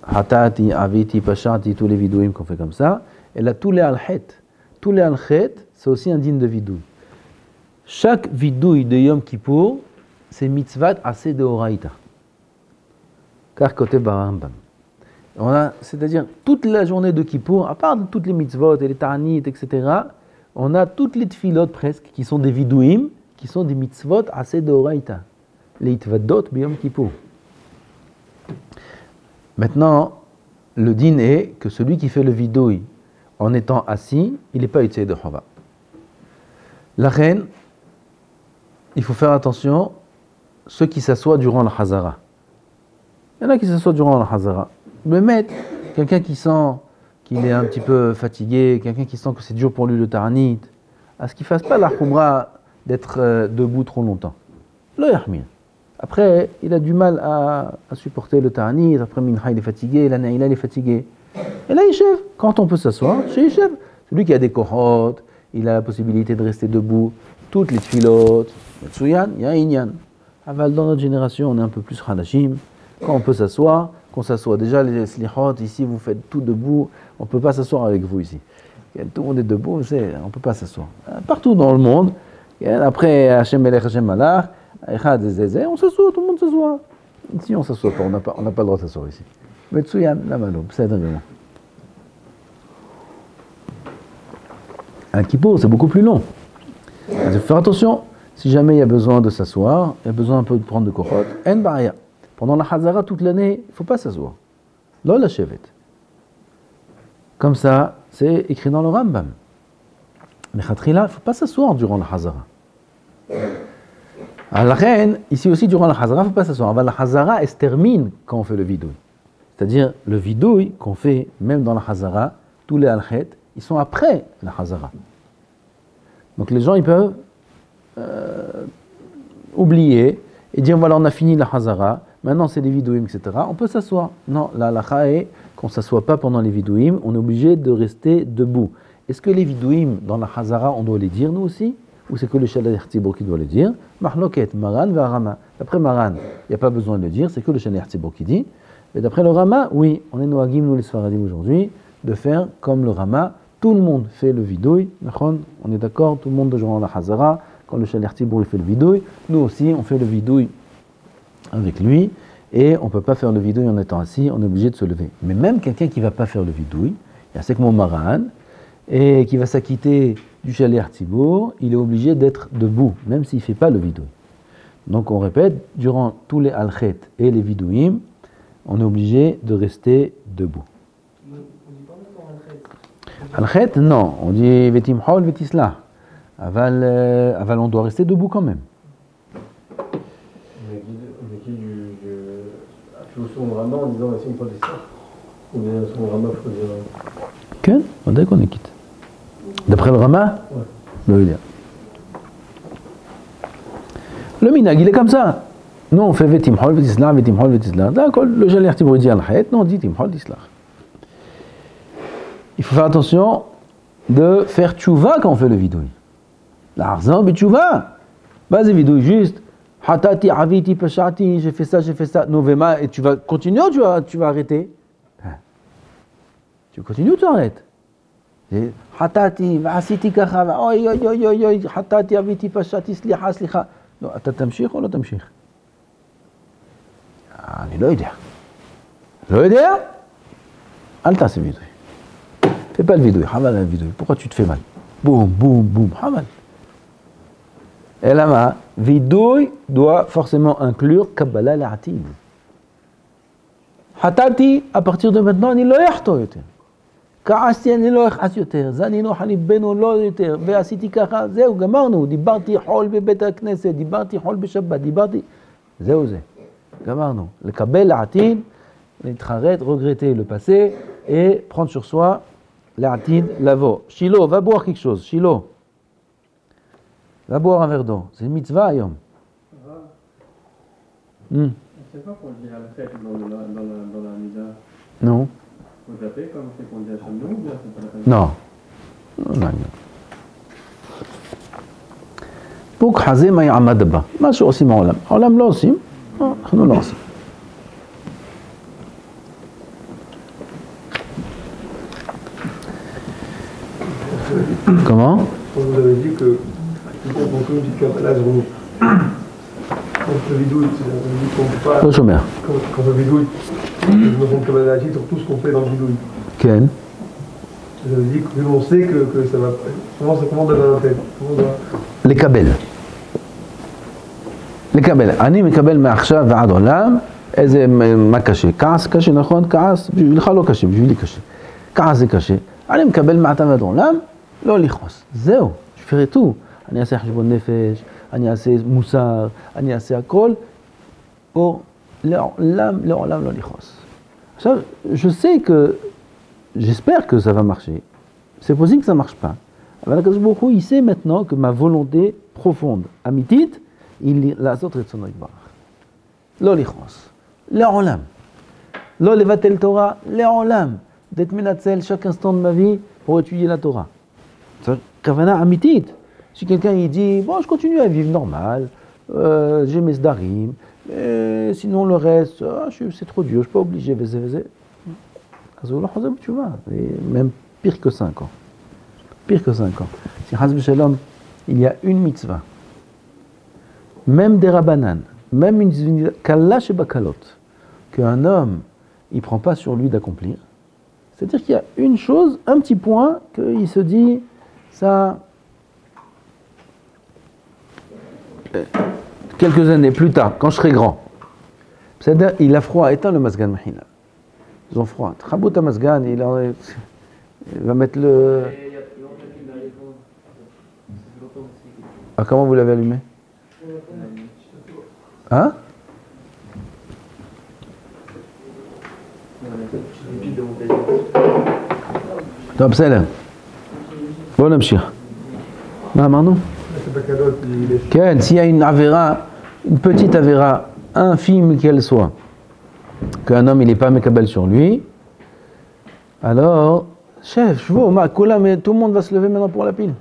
hatati, aviti, pashati, tous les vidouim qu'on fait comme ça, et là tous les alchet. Tous les alchet, c'est aussi un digne de vidouim. Chaque vidouim de Yom Kippour, c'est mitzvat assez de oraïta. Car côté Barambam. C'est-à-dire toute la journée de Kippour, à part toutes les mitzvot et les ta'anit, etc., on a toutes les tfilot presque qui sont des vidouim, qui sont des mitzvot assez de oraïta. Les itvadot b'yom Kippour. Maintenant, le din est que celui qui fait le vidouï en étant assis, il n'est pas utilisé de chava. La reine, il faut faire attention, ceux qui s'assoient durant la hazara. Il y en a qui s'assoient durant la hazara. Le maître, quelqu'un qui sent qu'il est un petit peu fatigué, quelqu'un qui sent que c'est dur pour lui le ta'anit, à ce qu'il ne fasse pas la khumra d'être debout trop longtemps. Le yahmir. Après, il a du mal à supporter le ta'anit, après minha il est fatigué, la naïla il est fatigué. Et là, Yeshev, quand on peut s'asseoir, chez Yeshev, celui qui a des kohot, il a la possibilité de rester debout, toutes les tfilotes, Metsuyan, il y a Inyan. Aval, dans notre génération, on est un peu plus Hadashim. Quand on peut s'asseoir, qu'on s'assoit. Déjà, les slichot, ici, vous faites tout debout, on ne peut pas s'asseoir avec vous ici. Tout le monde est debout, on ne peut pas s'asseoir. Partout dans le monde, après Hachem Melech, Hachem Malach, on s'assoit, tout le monde s'assoit. Ici, on ne s'assoit pas, on n'a pas le droit de s'asseoir ici. Metsuyan, la maloum, c'est vraiment. Un kippour, c'est beaucoup plus long. Il faut faire attention, si jamais il y a besoin de s'asseoir, il y a besoin un peu de prendre de kochot, en barrière. Pendant la Hazara, toute l'année, il ne faut pas s'asseoir. Là, la chevet. Comme ça, c'est écrit dans le Rambam. Mais khatrila, il ne faut pas s'asseoir durant la Hazara. À la reine, ici aussi, durant la Hazara, il ne faut pas s'asseoir. La Hazara, elle se termine quand on fait le vidouille. C'est-à-dire, le vidouille qu'on fait, même dans la Hazara, tous les al-khet, ils sont après la Hazara. Donc les gens, ils peuvent oublier et dire, voilà, on a fini la Hazara, maintenant c'est les vidouim, etc. On peut s'asseoir. Non, la halakha est qu'on ne s'assoit pas pendant les vidouim, on est obligé de rester debout. Est-ce que les vidouim, dans la Hazara, on doit les dire nous aussi? Ou c'est que le Shalach Tzibur qui doit les dire? Mahloket, Maran, Varama. D'après Maran, il n'y a pas besoin de le dire, c'est que le Shalach Tzibur qui dit. Et d'après le Rama, oui, on est noagim, nous les Sfaradim aujourd'hui, de faire comme le Rama. Tout le monde fait le vidouille, on est d'accord, tout le monde durant la Hazara, quand le Shalach Tzibur fait le vidouille, nous aussi on fait le vidouille avec lui, et on ne peut pas faire le vidouille en étant assis, on est obligé de se lever. Mais même quelqu'un qui ne va pas faire le vidouille, il y a Sekmo Maran, et qui va s'acquitter du Shalach Tzibur, il est obligé d'être debout, même s'il ne fait pas le vidouille. Donc on répète, durant tous les al-khet et les vidouïm, on est obligé de rester debout. Al-khet, non, on dit vetim hol vetislah. Aval, on doit rester debout quand même. On est qui du son Rama en disant c'est une fois des stars. Ou bien son Rama, il faut dire. Ken, on dit qu'on est quitte. D'après le Rama, le minag, il est comme ça. Nous on fait vetim hol vetislah, vetim hol vetislah. D'accord, le Shalach Tzibur dit al-khet, non on dit vetim hol vetislah. Il faut faire attention de faire tchouva quand on fait le vidouille. L'argent, mais tchouva. Vas-y, vidouille juste. Hatati, aviti, peshati, j'ai fait ça, novema, et tu vas continuer ou tu vas arrêter? Tu continues ou tu arrêtes? Hatati, vasiti kacha, oi, hatati, aviti, peshati, slicha, slicha. Non, tu t'amchir ou non t'amchir? אני לא יודע. לא יודע? אל תעשה וידוי. Fais pas le vidouille, hamal le vidouille. Pourquoi tu te fais mal? Boum, boum, boum, hamal. Et là, vidouille doit forcément inclure Kabbalah l'atid. Hatati, à partir de maintenant, אני לא יחטוא יותר. כעסתי, אני לא אכעס יותר. זני נוח ליבנו לא יותר. ועשיתי ככה, זהו, גמרנו. דיברתי חול בבית הכנסת, דיברתי חול בשבת, דיברתי... זהו זה. גמרנו. לקבל לעתיד, להתחרט, regretter le passé et prendre sur soi l'atid, l'avo. Shilo, va boire quelque chose. Shilo. Va boire un verre d'eau. C'est une mitzvah, Ayom. On ne sait pas qu'on dit à la fête dans la Mida. Non. Faut taper comme c'est qu'on dit à Shamnou ou bien c'est pas la peine? Non. Non. בוק חזה מה יעמד בה. מה שעושים העולם. העולם לא עושים, אנחנו לא עושים. Comment? Vous avez dit que quand on fait une petite Kabbalah, quand on fait vidouille, on ne peut pas... לא שומע. Quand on fait vidouille, je me fais une Kabbalah sur tout ce qu'on fait dans le vidouille. כן. Vous avez dit que l'on sait que ça va... Comment on doit faire? לקבל. לקבל. אני מקבל מעכשיו ועד עולם איזה מה קשה. כעס קשה, נכון? כעס בשבילך לא קשה, בשבילי קשה. כעס זה קשה. אני מקבל מעתה ועד עולם, לא לכעוס. זהו, je ferai tout. אני אעשה חשבון נפש, אני אעשה מוסר, אני אעשה הכל, או לעולם לא לכעוס. עכשיו, je sais que, j'espère que ça va marcher. C'est possible que ça ne marche pas. אבל הקדוש ברוך הוא, il sait maintenant que ma volonté profonde, אמיתית, היא לעשות רצונו יתברך. לא לכעוס. לעולם. לא לבטל תורה, לעולם. d'être menatzel chaque instant de ma vie pour étudier la Torah. Kavana amitit. Si quelqu'un il dit, bon, je continue à vivre normal, j'ai mes sdarim, sinon le reste, c'est trop dur, je ne suis pas obligé, tu vois, même pire que 5 ans. Pire que 5 ans. Si Hazb Shalom, il y a une mitzvah, même des rabbanan, même une kalash et bakalot, qu'un homme, il ne prend pas sur lui d'accomplir. C'est-à-dire qu'il y a une chose, un petit point, qu'il se dit, ça, quelques années plus tard, quand je serai grand, c'est-à-dire, il a froid, éteins le masgan mahina. Ils ont froid. Trabot à masgan, il va mettre le... Ah, comment vous l'avez allumé? Hein? טוב, בסדר. בואו נמשיך. מה אמרנו? כן, s'il y a une avéra, une petite avéra, infime qu'elle soit, qu'un homme il n'est pas mékabel sur lui, alors, chef, je vois, mais tout le monde va se lever maintenant pour la pile.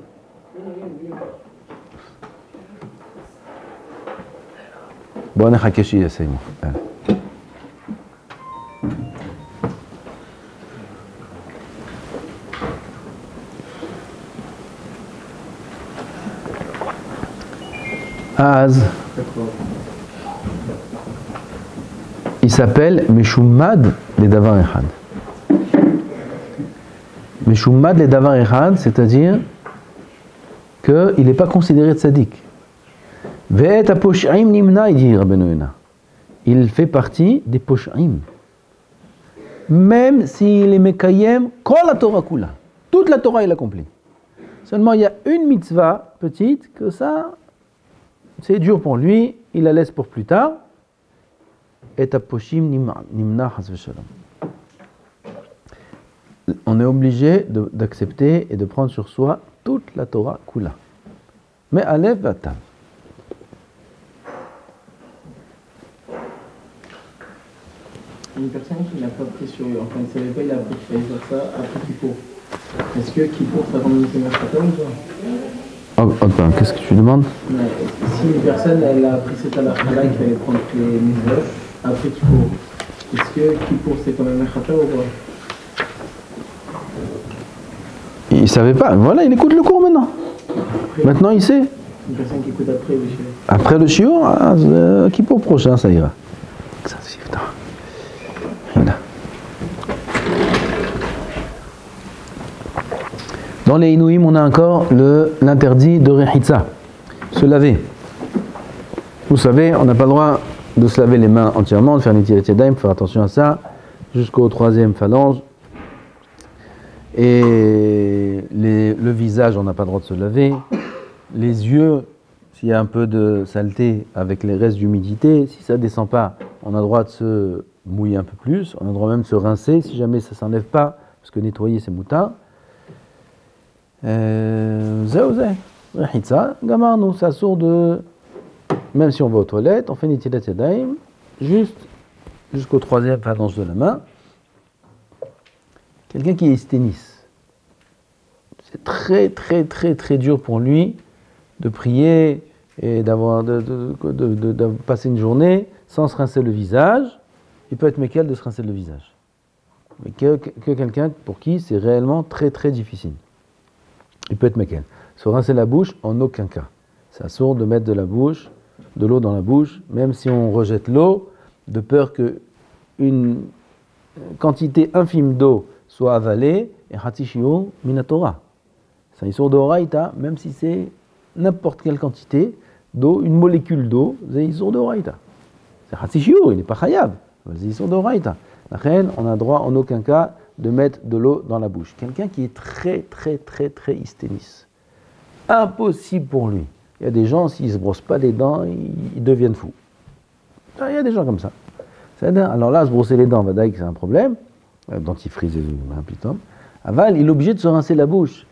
בואו נחכה שיסיימו. אז il s'appelle Meshumad le Davar Echad. Meshumad le Davar Echad, c'est-à-dire qu'il n'est pas considéré tzaddik. Ve'et ha-posh'im nimna, il dit Rabbeinu Yonah. Il fait partie des posh'im. Même s'il est mekayem, kol la Torah kula. Toute la Torah il accomplit. Seulement il y a une mitzvah petite que ça, c'est dur pour lui, il la laisse pour plus tard. Et ha-posh'im nimna chas v'shalom. On est obligé d'accepter et de prendre sur soi toute la Torah kula. Mais Aleph v'Tav. Une personne qui n'a pas pris sur lui, enfin, il ne savait pas, il a appris qu'il fallait faire ça après Kippour. Est-ce que Kippour, ça rend une Mechata ou pas? Qu'est-ce que tu demandes? Si une personne, elle a appris cette halakha-là, qu'il fallait prendre les mitzvot après Kippour, est-ce que Kippour, c'est quand même Mechata ou pas? Il ne savait pas. Voilà, il écoute le cours maintenant. Après, maintenant, il sait. Une personne qui écoute après le shiur. Après le shiur, Kippour prochain, ça ira. Ça, c'est putain. Dans les Inouïm, on a encore l'interdit de Rechitza, se laver. Vous savez, on n'a pas le droit de se laver les mains entièrement, de faire Netilat Yadayim, faire attention à ça, jusqu'au 3e phalange. Et le visage, on n'a pas le droit de se laver. Les yeux, s'il y a un peu de saleté avec les restes d'humidité, si ça ne descend pas, on a le droit de se mouiller un peu plus, on a le droit même de se rincer si jamais ça ne s'enlève pas, parce que nettoyer c'est moutard. Rechitza, gamarnou, ça sort de. Même si on va aux toilettes, on fait Netilat Yadayim, jusqu'au 3e phalange de la main. Quelqu'un qui est tennis, c'est très très très très dur pour lui de prier et de passer une journée sans se rincer le visage. Il peut être mécal de se rincer le visage. Mais que quelqu'un pour qui c'est réellement très très difficile. Il peut être mécal. Se rincer la bouche, en aucun cas. C'est assourd de mettre de l'eau dans la bouche, même si on rejette l'eau, de peur qu'une quantité infime d'eau soit avalée, et hatishiu minatora. C'est un issour d'oraïta, même si c'est n'importe quelle quantité d'eau, une molécule d'eau, c'est un issour d'oraïta. C'est hatishiu, il n'est pas chayav, c'est un issour d'oraïta. La reine, on a droit en aucun cas de mettre de l'eau dans la bouche. Quelqu'un qui est très très très très hysténis. Impossible pour lui. Il y a des gens, s'ils ne se brossent pas les dents, ils deviennent fous. Il y a des gens comme ça. Alors là, se brosser les dents, c'est un problème. Dentifrice et un piton. Aval, il est obligé de se rincer la bouche.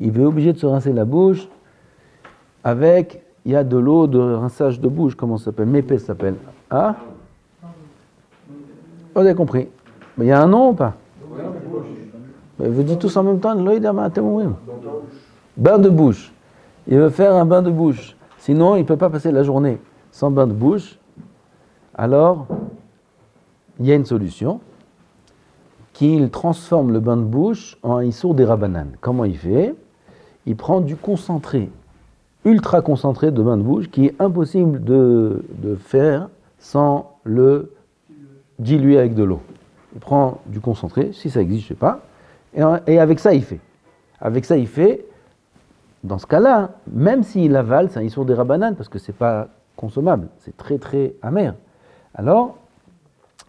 Il est obligé de se rincer la bouche avec, il y a de l'eau de rinçage de bouche, comment ça s'appelle? Mépé ça s'appelle. Ah? Vous avez compris. Mais il y a un nom ou pas? Vous dites tous en même temps, bain de bouche. Il veut faire un bain de bouche. Sinon, il ne peut pas passer la journée sans bain de bouche. Alors, il y a une solution, qu'il transforme le bain de bouche en un issour des rabanan. Comment il fait? Il prend du concentré, ultra concentré de bain de bouche, qui est impossible de faire sans le diluer avec de l'eau. Il prend du concentré, si ça existe, je ne sais pas, et avec ça il fait. Avec ça il fait, dans ce cas-là, même s'il avale, c'est un issour des rabanan, parce que ce n'est pas consommable, c'est très très amer. Alors,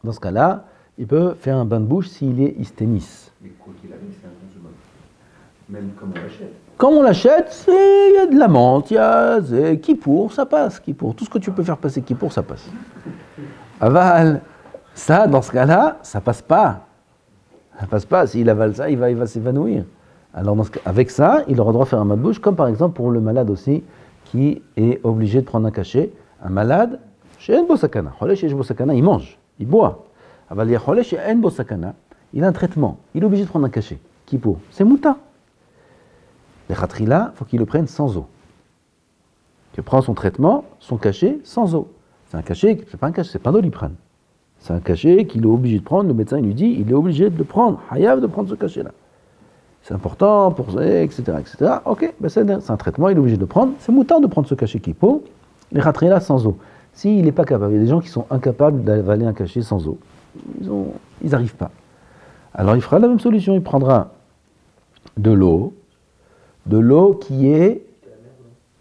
dans ce cas-là, il peut faire un bain de bouche s'il est hysténis. Mais quoi qu'il arrive, c'est inconsommable. Même comme on l'achète. Comme on l'achète, il y a de la menthe, il y a Kippour, ça passe, Kippour. Tout ce que tu peux faire passer Kippour, ça passe. Aval, ça, dans ce cas-là, ça passe pas. Ça passe pas. S'il avale ça, il va s'évanouir. Alors, avec ça, il aura droit de faire un bain de bouche, comme par exemple pour le malade aussi, qui est obligé de prendre un cachet. Un malade, chez En Bosakana, il mange, il boit. Il a un traitement, il est obligé de prendre un cachet. Kippour, c'est mouta. Les khatrila, il faut qu'il le prenne sans eau. Il prend son traitement, son cachet, sans eau. C'est un cachet, c'est pas un cachet, c'est pas un doliprane. C'est un cachet qu'il est obligé de prendre, le médecin il lui dit, il est obligé de le prendre, hayav de prendre ce cachet-là. C'est important pour ça, etc., etc. Ok, ben c'est un traitement, il est obligé de le prendre. C'est moutarde de prendre ce cachet kippour, les khatrila sans eau. S'il n'est pas capable, il y a des gens qui sont incapables d'avaler un cachet sans eau. Ils n'arrivent pas. Alors il fera la même solution, il prendra de l'eau qui est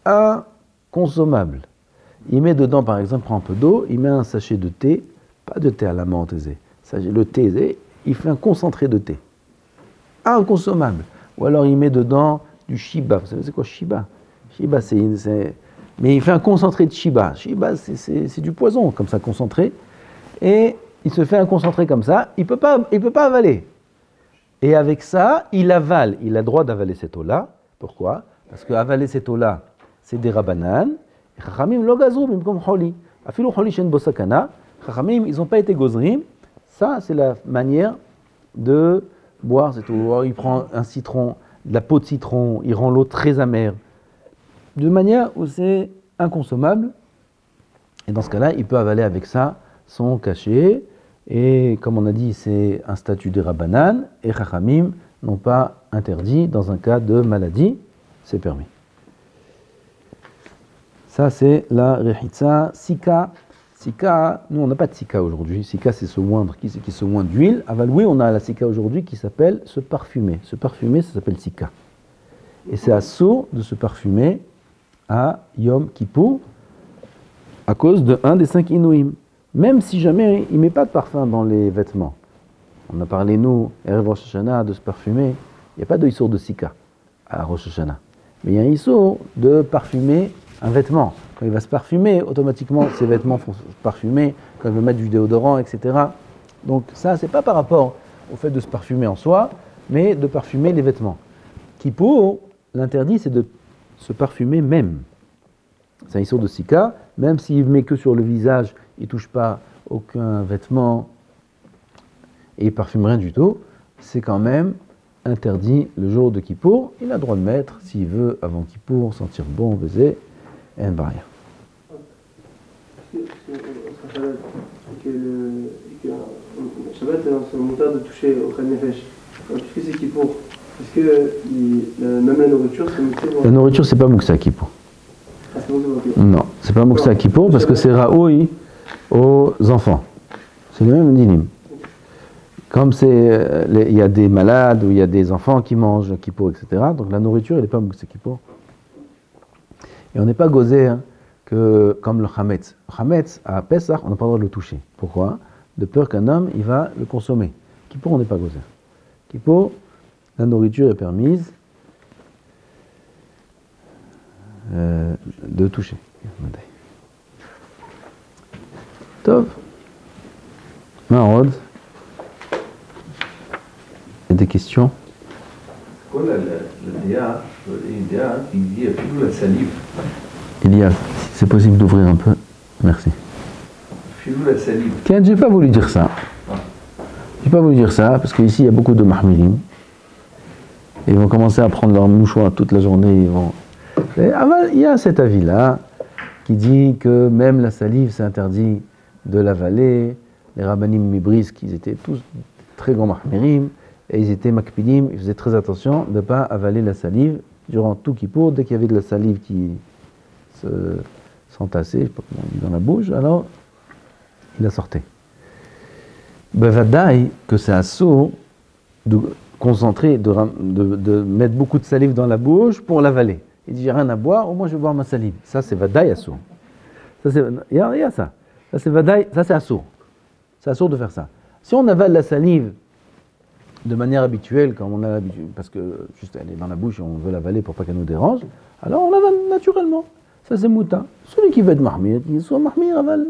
inconsommable. Il met dedans, par exemple, prend un peu d'eau, il met un sachet de thé, pas de thé à la menthe, le thé, il fait un concentré de thé. Inconsommable. Ou alors il met dedans du shiba. Vous savez c'est quoi shiba? Shiba, mais il fait un concentré de shiba. Shiba, c'est du poison, comme ça, concentré. Et il se fait un concentré comme ça, il peut pas avaler. Et avec ça, il avale. Il a le droit d'avaler cette eau-là. Pourquoi? Parce qu'avaler cette eau-là, c'est des rabanan. Chachamim lo gazrum comme choli. Afilu choli shen bosakana. Chachamim, ils n'ont pas été gozrim. Ça, c'est la manière de boire cette eau. Il prend un citron, de la peau de citron, il rend l'eau très amère. De manière où c'est inconsommable. Et dans ce cas-là, il peut avaler avec ça son cachet. Et comme on a dit, c'est un statut des rabanan. Et chachamim n'ont pas interdit dans un cas de maladie. C'est permis. Ça, c'est la rechitza. Sika. Sika, nous, on n'a pas de sika aujourd'hui. Sika, c'est se oindre, qui se oint d'huile. Aval, oui, on a la sika aujourd'hui qui s'appelle se parfumer. Se parfumer, ça s'appelle sika. Et c'est assourd de se parfumer à Yom Kippour à cause de un des 5 Inouïm. Même si jamais il ne met pas de parfum dans les vêtements. On a parlé, nous, Erev Rosh Hashanah, de se parfumer. Il n'y a pas de issour de sika à Rosh Hashanah. Mais il y a un issour de parfumer un vêtement. Quand il va se parfumer, automatiquement, ses vêtements vont se parfumer. Quand il va mettre du déodorant, etc. Donc ça, c'est pas par rapport au fait de se parfumer en soi, mais de parfumer les vêtements. Kippour, l'interdit, c'est de se parfumer même. C'est un issour de sika, même s'il ne met que sur le visage, il ne touche pas aucun vêtement et il ne parfume rien du tout, c'est quand même interdit le jour de Kippour. Il a le droit de mettre, s'il veut, avant Kippour, sentir bon, baiser, et un barrière. Shabbat, c'est le montant de toucher au Khan Nefesh. Puisque c'est Kippour, est-ce que même la nourriture, c'est Moussa? La nourriture, c'est pas Moussa Kippour. Ah, c'est Moussa. Non, c'est pas Moussa Kippour parce que c'est Raoui aux enfants. C'est le même dinim. Comme il y a des malades ou il y a des enfants qui mangent Kippour, etc. Donc la nourriture, elle n'est pas Moussa Kippour. Et on n'est pas gozé que comme le Hametz. Le Hametz, à Pessah, on n'a pas le droit de le toucher. Pourquoi? De peur qu'un homme, il va le consommer. Kippour, on n'est pas gozé. Kippour, la nourriture est permise de toucher. Tov. Marod. Il y a des questions? C'est quoi l'idéa qui dit afilou la salive? Il y a, si c'est possible d'ouvrir un peu. Merci. Afilou la salive. Tiens, j'ai pas voulu dire ça. J'ai pas voulu dire ça parce qu'ici il y a beaucoup de mahmilim. Ils vont commencer à prendre leur mouchoir toute la journée. Il y a cet avis-là qui dit que même la salive, c'est interdit de l'avaler. Les rabbanim mibris, ils étaient tous très grands mahmirim, et ils étaient makpidim, ils faisaient très attention de ne pas avaler la salive durant tout Kippour. Dès qu'il y avait de la salive qui s'entassait, je sais pas comment on dit, dans la bouche, alors il la sortait. Bevadaï, que c'est assaut de concentrer, de mettre beaucoup de salive dans la bouche pour l'avaler. Il dit, j'ai rien à boire, au moins je vais boire ma salive. Ça, c'est vadaï assaut. Il y a ça. Ça, c'est vadaï, ça, c'est assaut. C'est assaut de faire ça. Si on avale la salive de manière habituelle, comme on a l'habitude, parce que juste elle est dans la bouche et on veut l'avaler pour pas qu'elle nous dérange, alors on l'avale naturellement. Ça, c'est mouta. Celui qui veut être mahmir, qu'il soit mahmir, avale.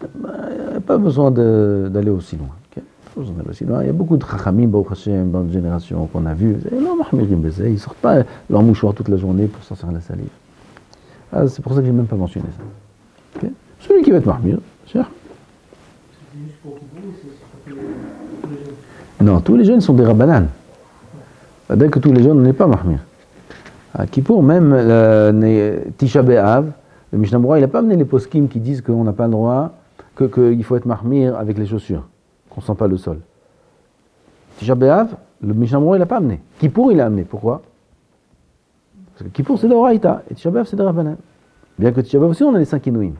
Il n'y a pas besoin d'aller aussi loin. Il y a beaucoup de chachamim, Baruch Hashem, dans notre génération qu'on a vu. Ils ne sortent pas leur mouchoir toute la journée pour sortir la salive. Ah, c'est pour ça que je n'ai même pas mentionné ça. Okay. Celui qui va être mahmir, cher. Non, tous les jeunes sont des rabbanan. Dès que tous les jeunes, on n'est pas mahmir. À Kippour, même Tisha B'Av, le Mishnah Berurah, il n'a pas amené les poskim qui disent qu'on n'a pas le droit, qu'il faut être mahmir avec les chaussures, qu'on ne sent pas le sol. Tisha B'Av, le Mishnah Berurah, il n'a pas amené. Kippour, il l'a amené. Pourquoi? Parce que Kippour, c'est de Horaïta, et Tisha B'Av, c'est des rabbanan. Bien que Tisha B'Av aussi, on a les 5 Inouïm.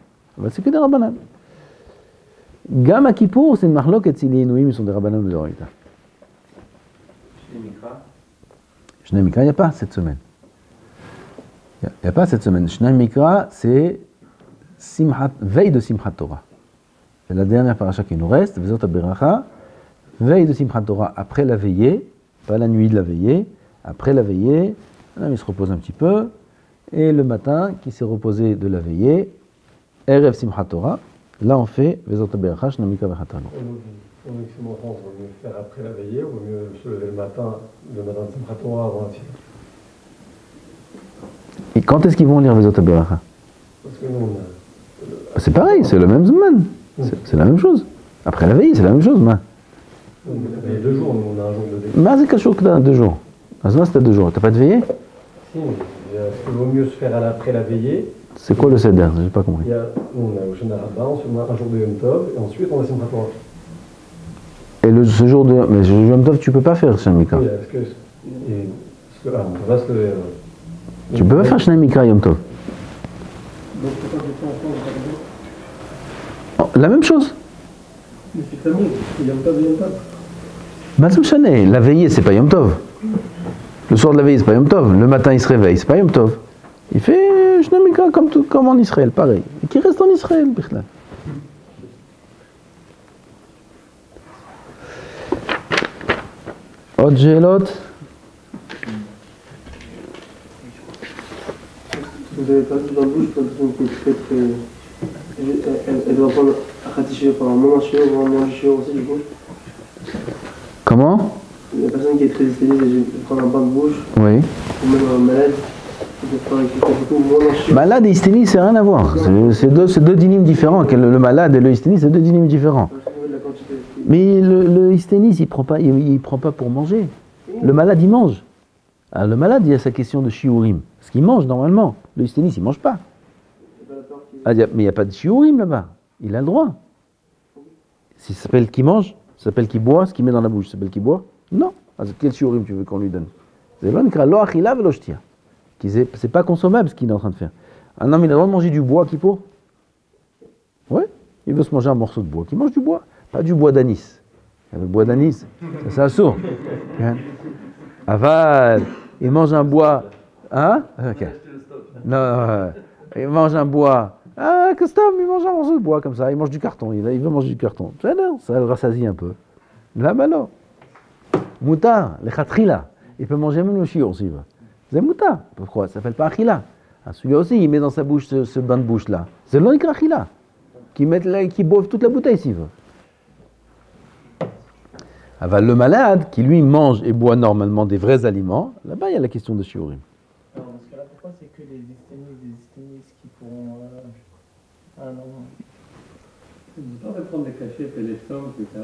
C'est que des rabbanan. Gam à Kippour, c'est une marloque, et si les Inouïm, ils sont des rabbanan ou des Horaïta. Shnei Mikra, il n'y a pas cette semaine. Il n'y a pas cette semaine. Shnei Mikra, c'est veille de Simchat Torah. C'est la dernière paracha qui nous reste, Vezot HaBeracha, veille de Simchat Torah, après la veillée, pas la nuit de la veillée, après la veillée, il se repose un petit peu, et le matin, qui s'est reposé de la veillée, Erev Simchat Torah, là on fait Vezot HaBeracha, Shnei Mikra Vechatanu. On est ici en France, on vaut mieux faire après la veillée, ou vaut mieux se lever le matin de Simchat Torah avant la file. Et quand est-ce qu'ils vont lire Vezot HaBeracha? Parce que nous, on a... C'est pareil, c'est le même zman. C'est la même chose. Après la veillée, c'est la même chose. Il y a 2 jours, nous, on a un jour de veillée. Mais c'est quelque chose que tu as 2 jours. Azma, c'était 2 jours. T'as pas de veillée? Si, mais est-ce qu'il vaut mieux se faire après la veillée? C'est quoi le seder? J'ai pas compris. Nous, on a au Shana Rabba, ensuite on a un jour de Yom Tov, et ensuite on a Simchat Torah. Et ce jour de... Mais ce jour de Yom Tov, tu peux pas faire Shnei Mikra. Oui, on va se lever... Tu peux pas faire Shnei Mikra Yom Tov. Donc, c'est pas du temps en France, La même chose. mais c'est famille, il y a pas de Yom Tov. Mazou Shanei, la veillée, c'est pas Yom Tov. Le soir de la veillée, c'est pas Yom Tov. Le matin, il se réveille, c'est pas Yom Tov. Il fait Shnei Mikra comme en Israël, pareil. Et qui reste en Israël, Bichlal. Autre gélot? Vous avez pas tout dans la bouche, pas besoin qui est très très... Elle doit prendre un ratiché pendant mon chiot, pendant mon chiot aussi du coup. Comment? La personne qui est très hystérise, elle peut prendre un bain de bouche, Oui. ou même un malade, il peut prendre beaucoup moins chiot. Malade et hysténie, c'est rien à voir. C'est deux dynimes différents. Le malade et le hysténie, c'est 2 dynimes différents. Mais le hysténie, il prend pas pour manger. Le malade, il mange. Alors, le malade, il y a sa question de shiurim. Parce qu'il mange normalement. Le hysténie, il ne mange pas. Mais il n'y a pas de shiurim là-bas. Il a le droit. Ça s'appelle qu'il mange, ça s'appelle qu'il boit, ce qu'il met dans la bouche, ça s'appelle qu'il boit. Non. Alors, quel shiurim tu veux qu'on lui donne? C'est pas consommable ce qu'il est en train de faire. Un homme, il a le droit de manger du bois qui pour? Ouais. Il veut se manger un morceau de bois. Qui mange du bois? Pas du bois d'anis. Le bois d'anis, c'est assourd. Aval, il mange un bois. Hein? Ok. Non, il mange un bois. Ah, custom, il mange un morceau de bois comme ça. Il mange du carton. Il veut manger du carton. Ça le rassasie un peu. Là, alors. Mouta, le khatrila. Il peut manger même le chiot s'il veut. C'est mouta. Pourquoi? Ça s'appelle pas achila. Celui-là aussi, il met dans sa bouche ce bain de bouche là. C'est l'onique achila. Qui boive toute la bouteille s'il veut. Aval, le malade, qui lui mange et boit normalement des vrais aliments, là-bas il y a la question de shiurim. Alors, dans ce cas-là, pourquoi c'est que les hysténistes qui pourront... Ah non. Vous pouvez prendre des cachets, des sommes, etc.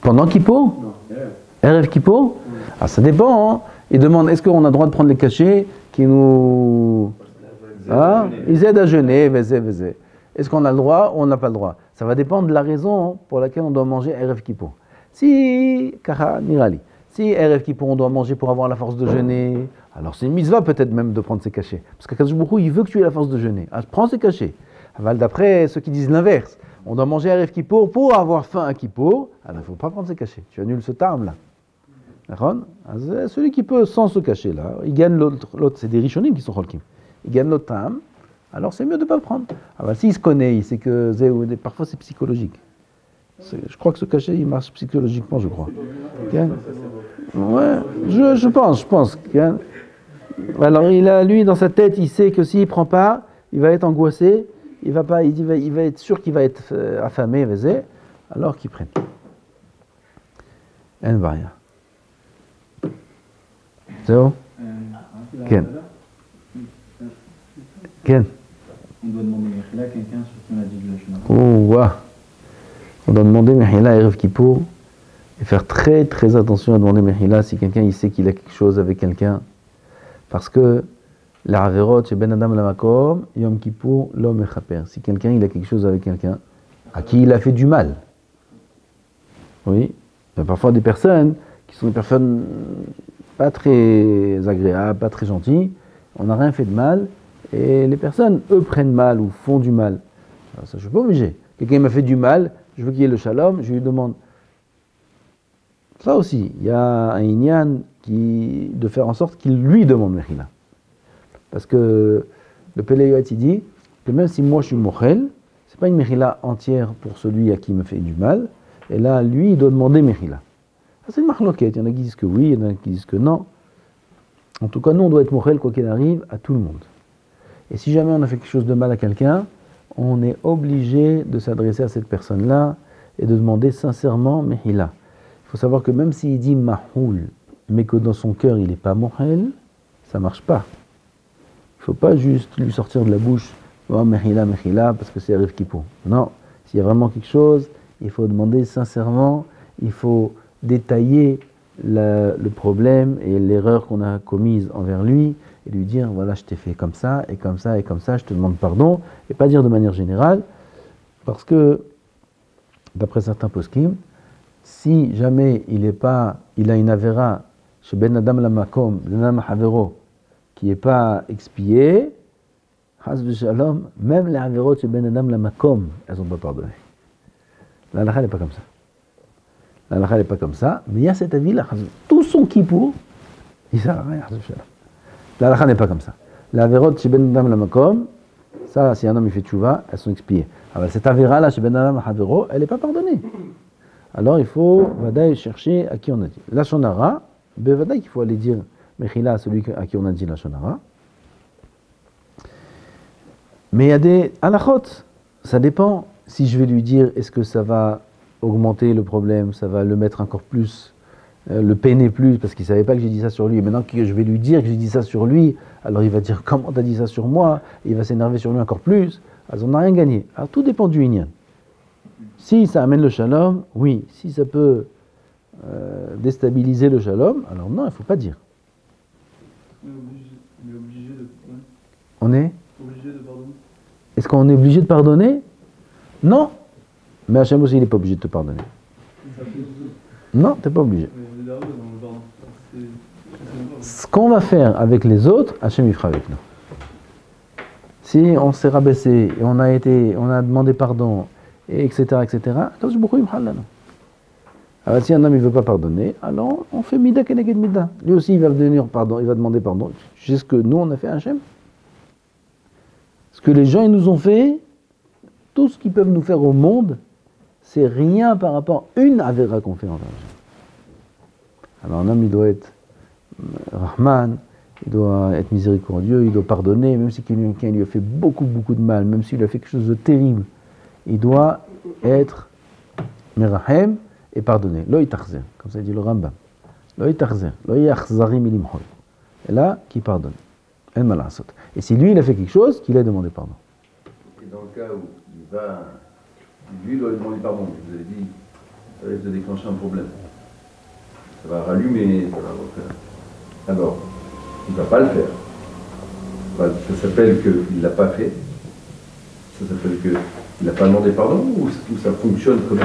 Pendant Kippour? Non, Erev Kippour? Ah, ça dépend. Hein. Il demande est-ce qu'on a le droit de prendre les cachets qui nous. Hein? Ils aident à jeûner, vezé. Est-ce qu'on a le droit ou on n'a pas le droit? Ça va dépendre de la raison pour laquelle on doit manger Erev Kippour. Si, Kaha Nirali, si Erev Kippour on doit manger pour avoir la force de jeûner, alors c'est une mitzvah peut-être même de prendre ses cachets. Parce qu'Akadosh Baruch Hu, il veut que tu aies la force de jeûner. Alors prends ses cachets. D'après ceux qui disent l'inverse, on doit manger Erev Kippour pour avoir faim à Kippour, alors il ne faut pas prendre ses cachets. Tu annules ce terme là. Celui qui peut sans se cacher là, il gagne l'autre, c'est des rishonim qui sont cholkim. Il gagne l'autre terme, alors c'est mieux de ne pas le prendre. Alors s'il se connaît, il sait que parfois c'est psychologique. Je crois que ce cachet, il marche psychologiquement, je crois. Ouais, je pense. Alors lui, dans sa tête, il sait que s'il ne prend pas, il va être angoissé, il va être sûr qu'il va être affamé, vezé, alors qu'il prenne. En varia. C'est bon? Ken. On doit demander Mechila à quelqu'un sur qui on a dit du Lachon Hara. Oh, waouh! On doit demander Mechila à Erev Kippour et faire très très attention à demander Mechila si quelqu'un il sait qu'il a quelque chose avec quelqu'un. Parce que la Averot chez Ben Adam Lamakom, Yom Kippour, l'homme Mechaper. Si quelqu'un il a quelque chose avec quelqu'un à qui il a fait du mal. Oui, il y a parfois des personnes qui sont des personnes pas très agréables, pas très gentilles. On n'a rien fait de mal et les personnes, eux, prennent mal ou font du mal. Alors ça, je ne suis pas obligé. Quelqu'un m'a fait du mal, je veux qu'il y ait le shalom, je lui demande. Ça aussi, il y a un inyan de faire en sorte qu'il lui demande Mechila. Parce que le Péléoat, il dit que même si moi je suis mochel, c'est pas une Mechila entière pour celui à qui il me fait du mal, et là, lui, il doit demander Mechila. C'est une marloquette, il y en a qui disent que oui, il y en a qui disent que non. En tout cas, nous, on doit être mochel, quoi qu'il arrive, à tout le monde. Et si jamais on a fait quelque chose de mal à quelqu'un, on est obligé de s'adresser à cette personne-là et de demander sincèrement Mechila. Il faut savoir que même s'il dit Mahoul, mais que dans son cœur il n'est pas Mohel, ça ne marche pas. Il ne faut pas juste lui sortir de la bouche oh, Mechila, parce que c'est Erev Kippour. Non, s'il y a vraiment quelque chose, il faut demander sincèrement, il faut détailler le problème et l'erreur qu'on a commise envers lui et lui dire voilà, je t'ai fait comme ça, et comme ça, et comme ça, je te demande pardon, et pas dire de manière générale, parce que, d'après certains poskim, si jamais il a une avera chez Ben Adam Lamakom, Ben Adam Havero, qui n'est pas expiée, Haz v'Shalom, même les averot chez Ben Adam Lamakom, elles sont pas pardonnées. La halakha n'est pas comme ça. La halakha n'est pas comme ça, mais il y a cet avis-là, tout son kippour, il sert à rien, Haz v'Shalom. La halakha n'est pas comme ça. La averot chez Ben Adam Lamakom, ça, si un homme il fait tchouva, elles sont expiées. Alors cette avera-là chez Ben Adam Havero, elle n'est pas pardonnée. Alors il faut vadaï chercher à qui on a dit. Lachon hara, bevadaï qu'il faut aller dire Mechila à celui à qui on a dit Lachon hara. Mais il y a des halachot, ça dépend. Si je vais lui dire, est-ce que ça va augmenter le problème, ça va le mettre encore plus, le peiner plus, parce qu'il ne savait pas que j'ai dit ça sur lui. Et maintenant que je vais lui dire que j'ai dit ça sur lui, alors il va dire comment tu as dit ça sur moi, et il va s'énerver sur lui encore plus. Alors on n'a rien gagné. Alors tout dépend du inyan. Si ça amène le shalom, oui. Si ça peut déstabiliser le shalom, alors non, il ne faut pas dire. On est obligé de pardonner. On est Obligé de pardonner. Est-ce qu'on est obligé de pardonner? Non. Mais Hachem aussi, il n'est pas obligé de te pardonner. Non, tu n'es pas obligé. Ce qu'on va faire avec les autres, Hachem il fera avec nous. Si on s'est rabaissé et on a demandé pardon, et etc., alors si un homme ne veut pas pardonner, alors on fait mida keneged mida. Lui aussi il va demander pardon. C'est ce que nous on a fait à Hachem. Ce que les gens ils nous ont fait, tout ce qu'ils peuvent nous faire au monde, c'est rien par rapport à une avéra qu'on fait envers Hachem. Alors un homme il doit être Rahman, il doit être miséricordieux, il doit pardonner, même si quelqu'un lui a fait beaucoup de mal, même s'il a fait quelque chose de terrible, il doit être merahem et pardonner. Lo yitachzer, comme ça dit le Rambam. Lo yitachzer, lo yachzari milimhol. Et là, qui pardonne. El malasot. Et si lui, il a fait quelque chose, qu'il ait demandé pardon. Et dans le cas où lui doit lui demander pardon, vous avez dit, ça risque de déclencher un problème. ça va rallumer, ça va refaire. Alors, il ne va pas le faire. Ça s'appelle qu'il ne l'a pas fait. Ça s'appelle qu'il n'a pas demandé pardon ou ça fonctionne comment?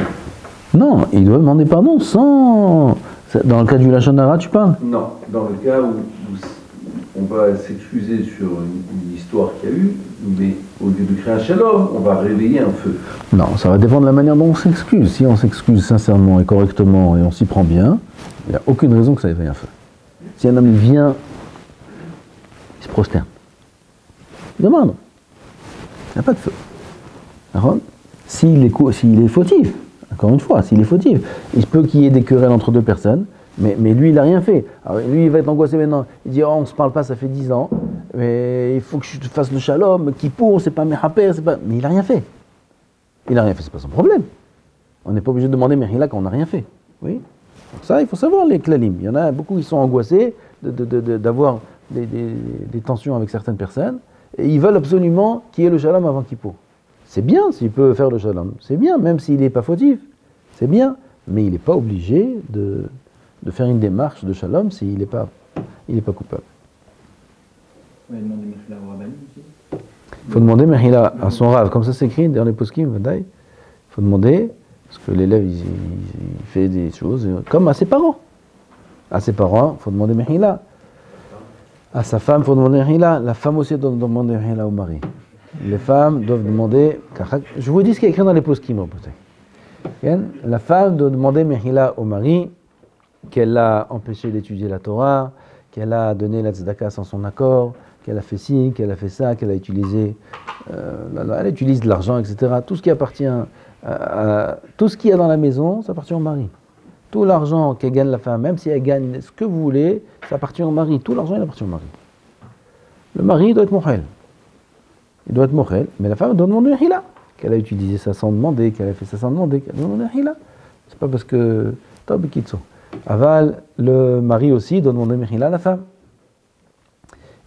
Non, il doit demander pardon sans... Dans le cas du Lachon Hara, tu parles? Non, dans le cas où on va s'excuser sur une histoire qu'il y a eu, mais au lieu de créer un shalom, on va réveiller un feu. Non, ça va dépendre de la manière dont on s'excuse. Si on s'excuse sincèrement et correctement et on s'y prend bien, il n'y a aucune raison que ça éveille un feu. Si un homme il vient, il se prosterne. Il demande. Il n'y a pas de feu. Alors, s'il est fautif, encore une fois, s'il est fautif, il se peut qu'il y ait des querelles entre deux personnes, mais lui, il n'a rien fait. Alors, lui, il va être angoissé maintenant. Il dit, oh, on ne se parle pas, ça fait 10 ans, mais il faut que je te fasse le shalom, Kippour, c'est pas Mechaper, c'est pas... Mais il n'a rien fait. Il n'a rien fait, c'est pas son problème. On n'est pas obligé de demander Mechila quand on n'a rien fait. Oui. Donc ça, il faut savoir les klalim. Il y en a beaucoup qui sont angoissés d'avoir des tensions avec certaines personnes, et ils veulent absolument qu'il y ait le shalom avant Kippour. C'est bien s'il peut faire le shalom, c'est bien, même s'il n'est pas fautif, c'est bien, mais il n'est pas obligé de faire une démarche de shalom s'il n'est pas coupable. On va demander Mechila au Rabbani aussi. Il faut demander Mechila à son Rav, comme ça c'est écrit dans les poskim, il faut demander, parce que l'élève il fait des choses comme à ses parents. À ses parents, il faut demander Mechila. À sa femme, il faut demander Mechila. La femme aussi doit demander Mechila au mari. Les femmes doivent demander, je vous dis ce qui est écrit dans les poskim, peut-être. La femme doit demander Mechila au mari, qu'elle l'a empêché d'étudier la Torah, qu'elle a donné la tzedaka sans son accord, qu'elle a fait ci, qu'elle a fait ça, qu'elle a utilisé, elle utilise de l'argent, etc. Tout ce qui appartient, tout ce qu'il y a dans la maison, ça appartient au mari. Tout l'argent qu'elle gagne la femme, même si elle gagne ce que vous voulez, ça appartient au mari. Tout l'argent, il appartient au mari. Le mari doit être mohel. Il doit être mohel, mais la femme doit demander Mechila. Qu'elle a utilisé ça sans demander, qu'elle a fait ça sans demander, qu'elle doit demander Mechila. C'est pas parce que... Aval, le mari aussi doit demander Mechila à la femme.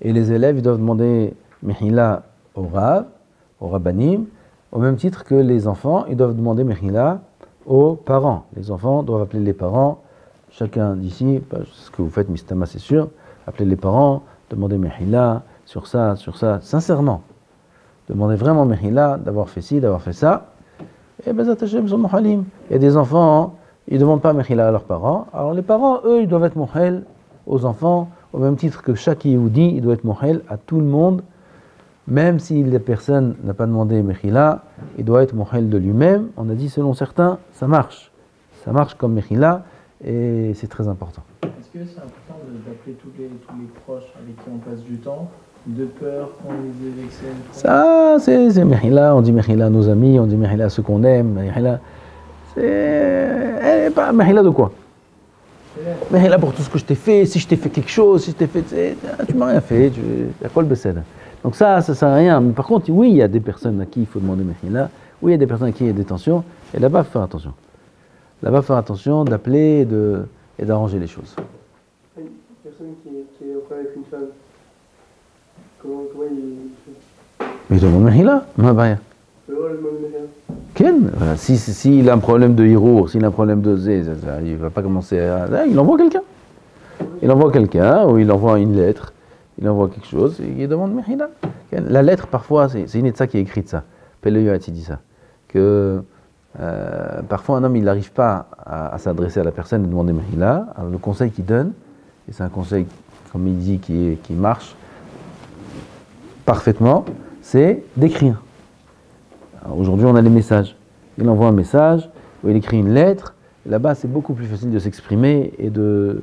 Et les élèves, ils doivent demander Mechila au Rav, au Rabbanim, au même titre que les enfants, ils doivent demander Mechila aux parents. Les enfants doivent appeler les parents, chacun d'ici, ce que vous faites, Mistama, c'est sûr, appelez les parents, demandez Mechila sur ça, sincèrement. Demandez vraiment Mechila d'avoir fait ci, d'avoir fait ça. Et Bezat Hashem sont mohalim. Il y a des enfants, ils ne demandent pas Mechila à leurs parents. Alors les parents, eux, ils doivent être mohel aux enfants, au même titre que chaque Yehudi, il doit être mohel à tout le monde. Même si la personne n'a pas demandé Mechila, il doit être mohel de lui-même. On a dit, selon certains, ça marche. Ça marche comme Mechila, et c'est très important. Est-ce que c'est important d'appeler tous les proches avec qui on passe du temps, de peur qu'on les ait vexés? Ça, c'est Mechila. On dit Mechila à nos amis, on dit Mechila à ceux qu'on aime. Mechila, c'est... pas Mechila de quoi? Mechila pour tout ce que je t'ai fait, si je t'ai fait quelque chose, si je t'ai fait... Tu m'as rien fait, à quoi le bécède? Donc ça sert à rien. Mais par contre, oui, il y a des personnes à qui il faut demander Mechila. Oui, il y a des personnes à qui il y a des tensions. Et là-bas, il faut faire attention. Là-bas, il faut faire attention d'appeler et d'arranger les choses. Une personne qui est au problème avec une femme, comment il fait? Mais il demande Mechila, s'il a un problème de hirour, s'il a un problème de zé, il ne va pas commencer à... Il envoie quelqu'un. Il envoie quelqu'un, ou il envoie une lettre, il envoie quelque chose, et il demande Mechila. La lettre, parfois, c'est une etza qui est écrite ça. Peleyoat, il dit ça. Que parfois, un homme, il n'arrive pas à s'adresser à la personne et demander Mechila. Alors, le conseil qu'il donne, et c'est un conseil, comme il dit, qui marche parfaitement, c'est d'écrire. Aujourd'hui, on a les messages. Il envoie un message, ou il écrit une lettre. Là-bas, c'est beaucoup plus facile de s'exprimer et de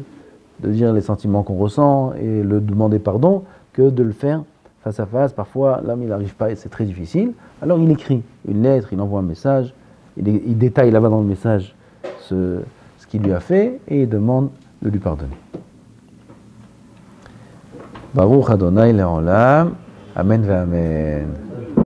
dire les sentiments qu'on ressent et le demander pardon que de le faire face à face. Parfois, l'homme, il n'arrive pas et c'est très difficile. Alors, il écrit une lettre, il envoie un message, il détaille là-bas dans le message ce qu'il lui a fait et il demande de lui pardonner. Baruch Adonai Le'olam. Amen ve Amen.